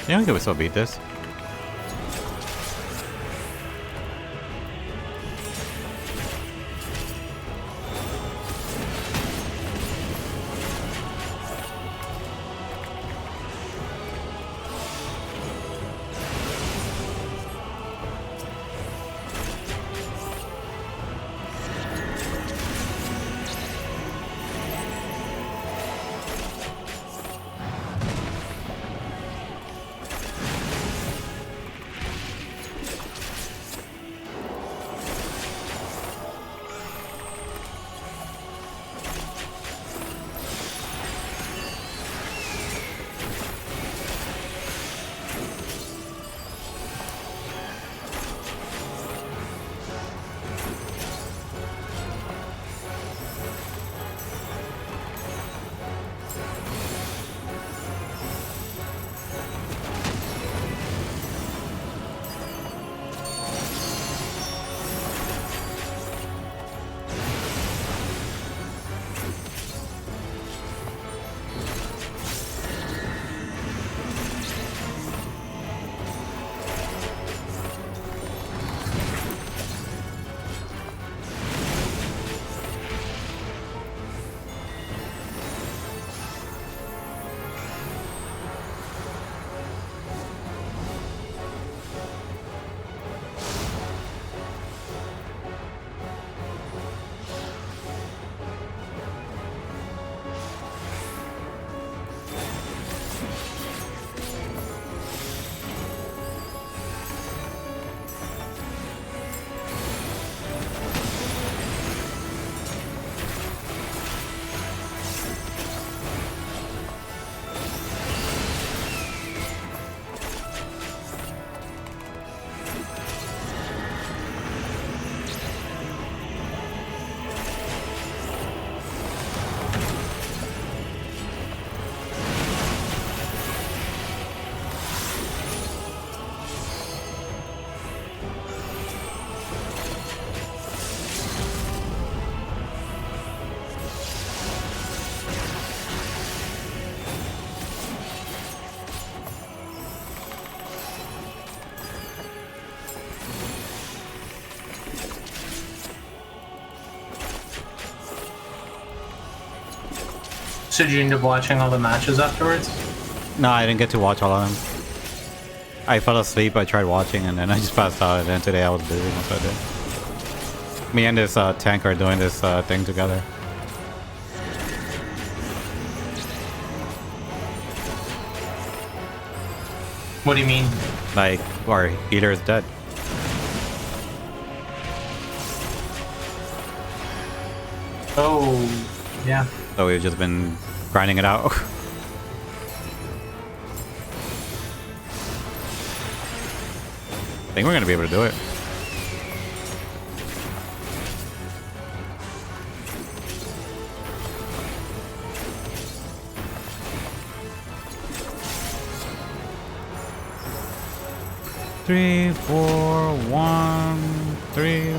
Yeah, I think we still beat this. So did you end up watching all the matches afterwards? No, I didn't get to watch all of them. I fell asleep, I tried watching, and then I just passed out, and then today I was busy, so I did. Me and this tank are doing this thing together. What do you mean? Like, our healer is dead. Oh, yeah. So we've just been grinding it out. I think we're gonna be able to do it. Three, four, one, three.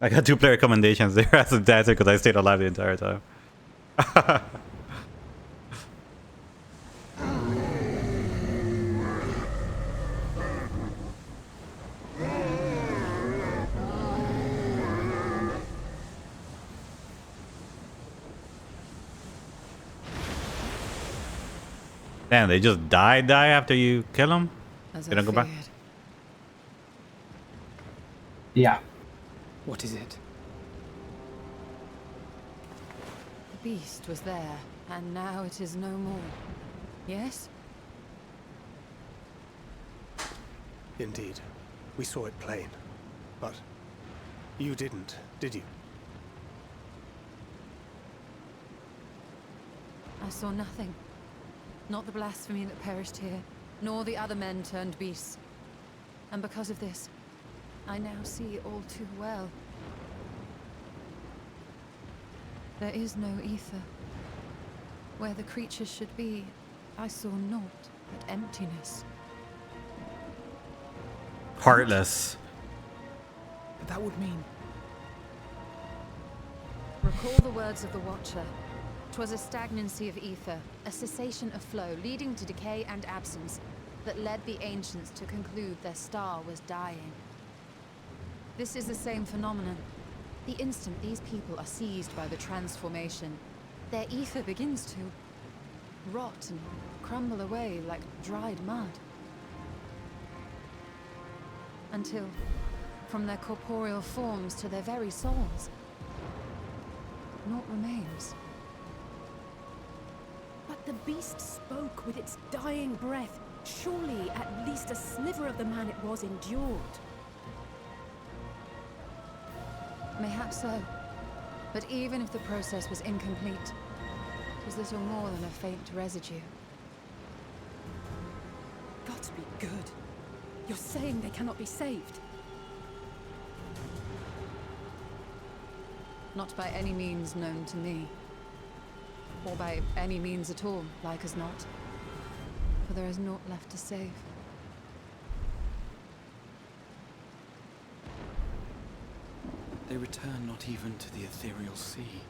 I got 2 player recommendations there as a dancer because I stayed alive the entire time. Damn, they just die after you kill them? They don't go back? Yeah. What is it? The beast was there, and now it is no more. Yes? Indeed. We saw it plain. But you didn't, did you? I saw nothing. Not the blasphemy that perished here, nor the other men turned beasts. And because of this, I now see all too well. There is no ether. Where the creatures should be, I saw naught but emptiness. Heartless. That would mean... Recall the words of the Watcher. 'Twas a stagnancy of ether, a cessation of flow, leading to decay and absence, that led the ancients to conclude their star was dying. This is the same phenomenon. The instant these people are seized by the transformation, their ether begins to rot and crumble away like dried mud. Until, from their corporeal forms to their very souls, naught remains. But the beast spoke with its dying breath. Surely at least a sliver of the man it was endured. Mayhaps so. But even if the process was incomplete, it was little more than a faint residue. Gods be good. You're saying they cannot be saved? Not by any means known to me. Or by any means at all, like as not. For there is naught left to save. They return not even to the ethereal sea.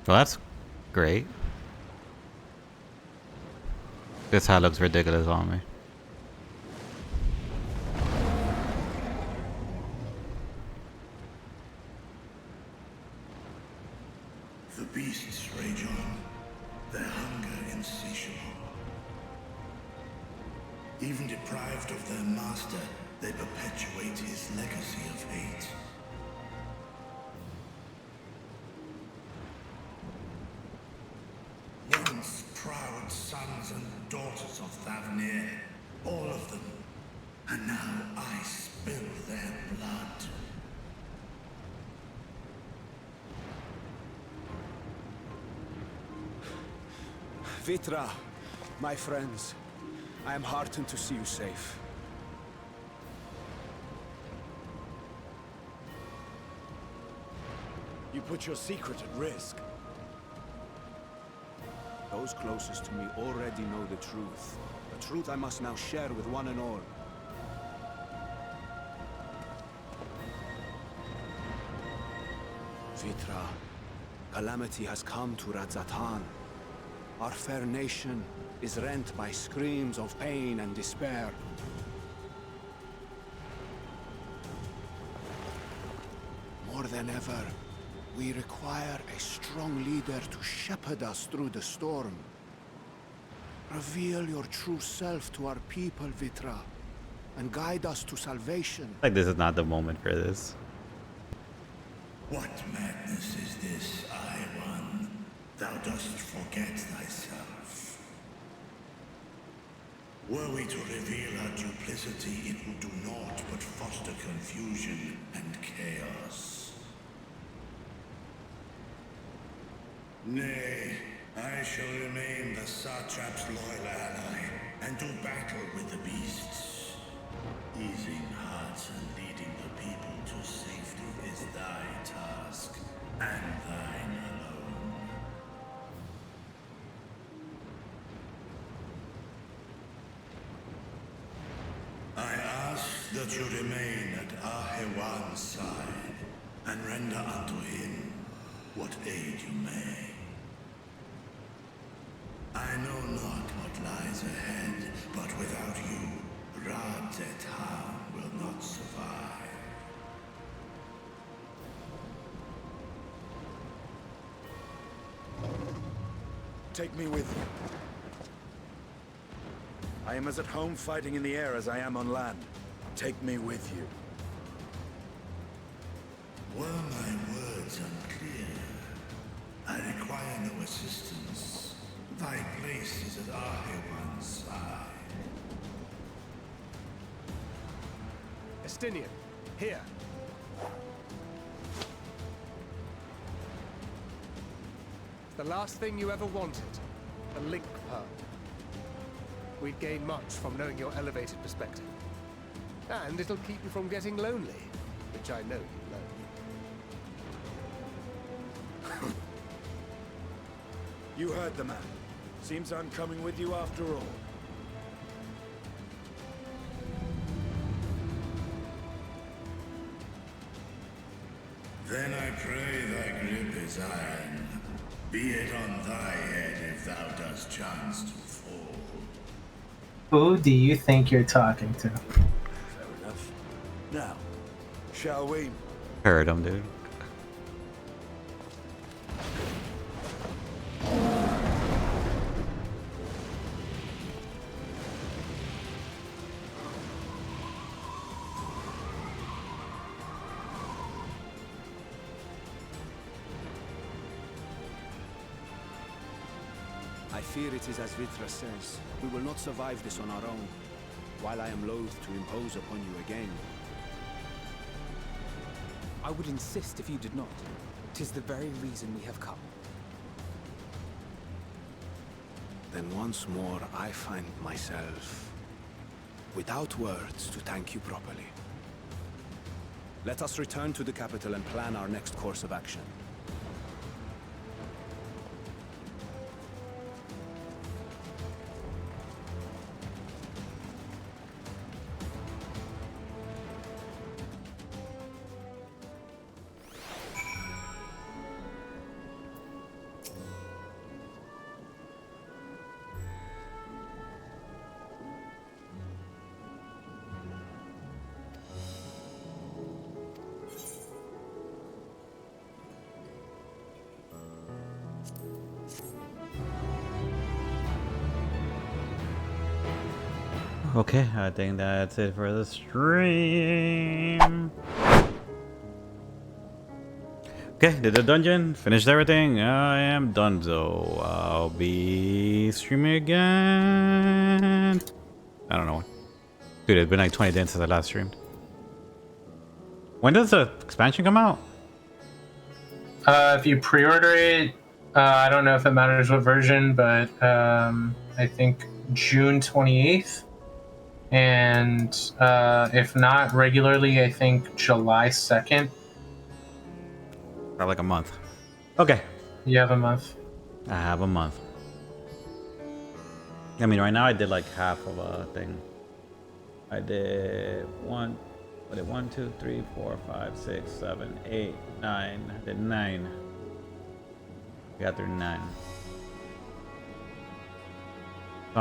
Well, that's great. This hat looks ridiculous on me. The beasts rage on, their hunger insatiable. Even deprived of their master, they perpetuate his legacy of hate. Once proud sons and daughters of theyre, all of them, and now I spill their blood. Vitra, my friends, I am heartened to see you safe. You put your secret at risk. Those closest to me already know the truth. A truth I must now share with one and all. Vitra, calamity has come to Radzatan. Our fair nation is rent by screams of pain and despair. More than ever, we require a strong leader to shepherd us through the storm. Reveal your true self to our people, Vitra, and guide us to salvation. Like this is not the moment for this. What madness is this, I-One? Thou dost forget thyself. Were we to reveal our duplicity, it would do naught but foster confusion and chaos. Nay, I shall remain the Satrap's loyal ally, and do battle with the beasts. Easing hearts and leading the people to safety is thy task, and thine alone. I ask that you remain at Ahewan's side, and render unto him what aid you may. I know not what lies ahead, but without you, Radzatan will not survive. Take me with you. I am as at home fighting in the air as I am on land. Take me with you. Were my words unclear? I require no assistance. Thy place is at Ahewan's side. Estinian, here. The last thing you ever wanted, a link pearl. We'd gain much from knowing your elevated perspective. And it'll keep you from getting lonely, which I know you know. You heard the man. Seems I'm coming with you after all. Then I pray thy grip is iron. Be it on thy head if thou dost chance to fall. Who do you think you're talking to? Fair enough. Now, shall we? Heard him, dude. I fear it is as Vitra says. We will not survive this on our own. While I am loath to impose upon you again. I would insist if you did not. 'Tis the very reason we have come. Then once more I find myself without words to thank you properly. Let us return to the capital and plan our next course of action. Okay, I think that's it for the stream. Okay, did the dungeon, finished everything. I am done, so I'll be streaming again. I don't know. Dude, it's been like 20 days since I last streamed. When does the expansion come out? If you pre-order it, I don't know if it matters what version, but I think June 28th. And if not regularly, I think July 2nd. About like a month. Okay. You have a month. I have a month. I mean, right now I did like half of a thing. I did 1, 2, 3, 4, 5, 6, 7, 8, 9. I did 9. We got through 9.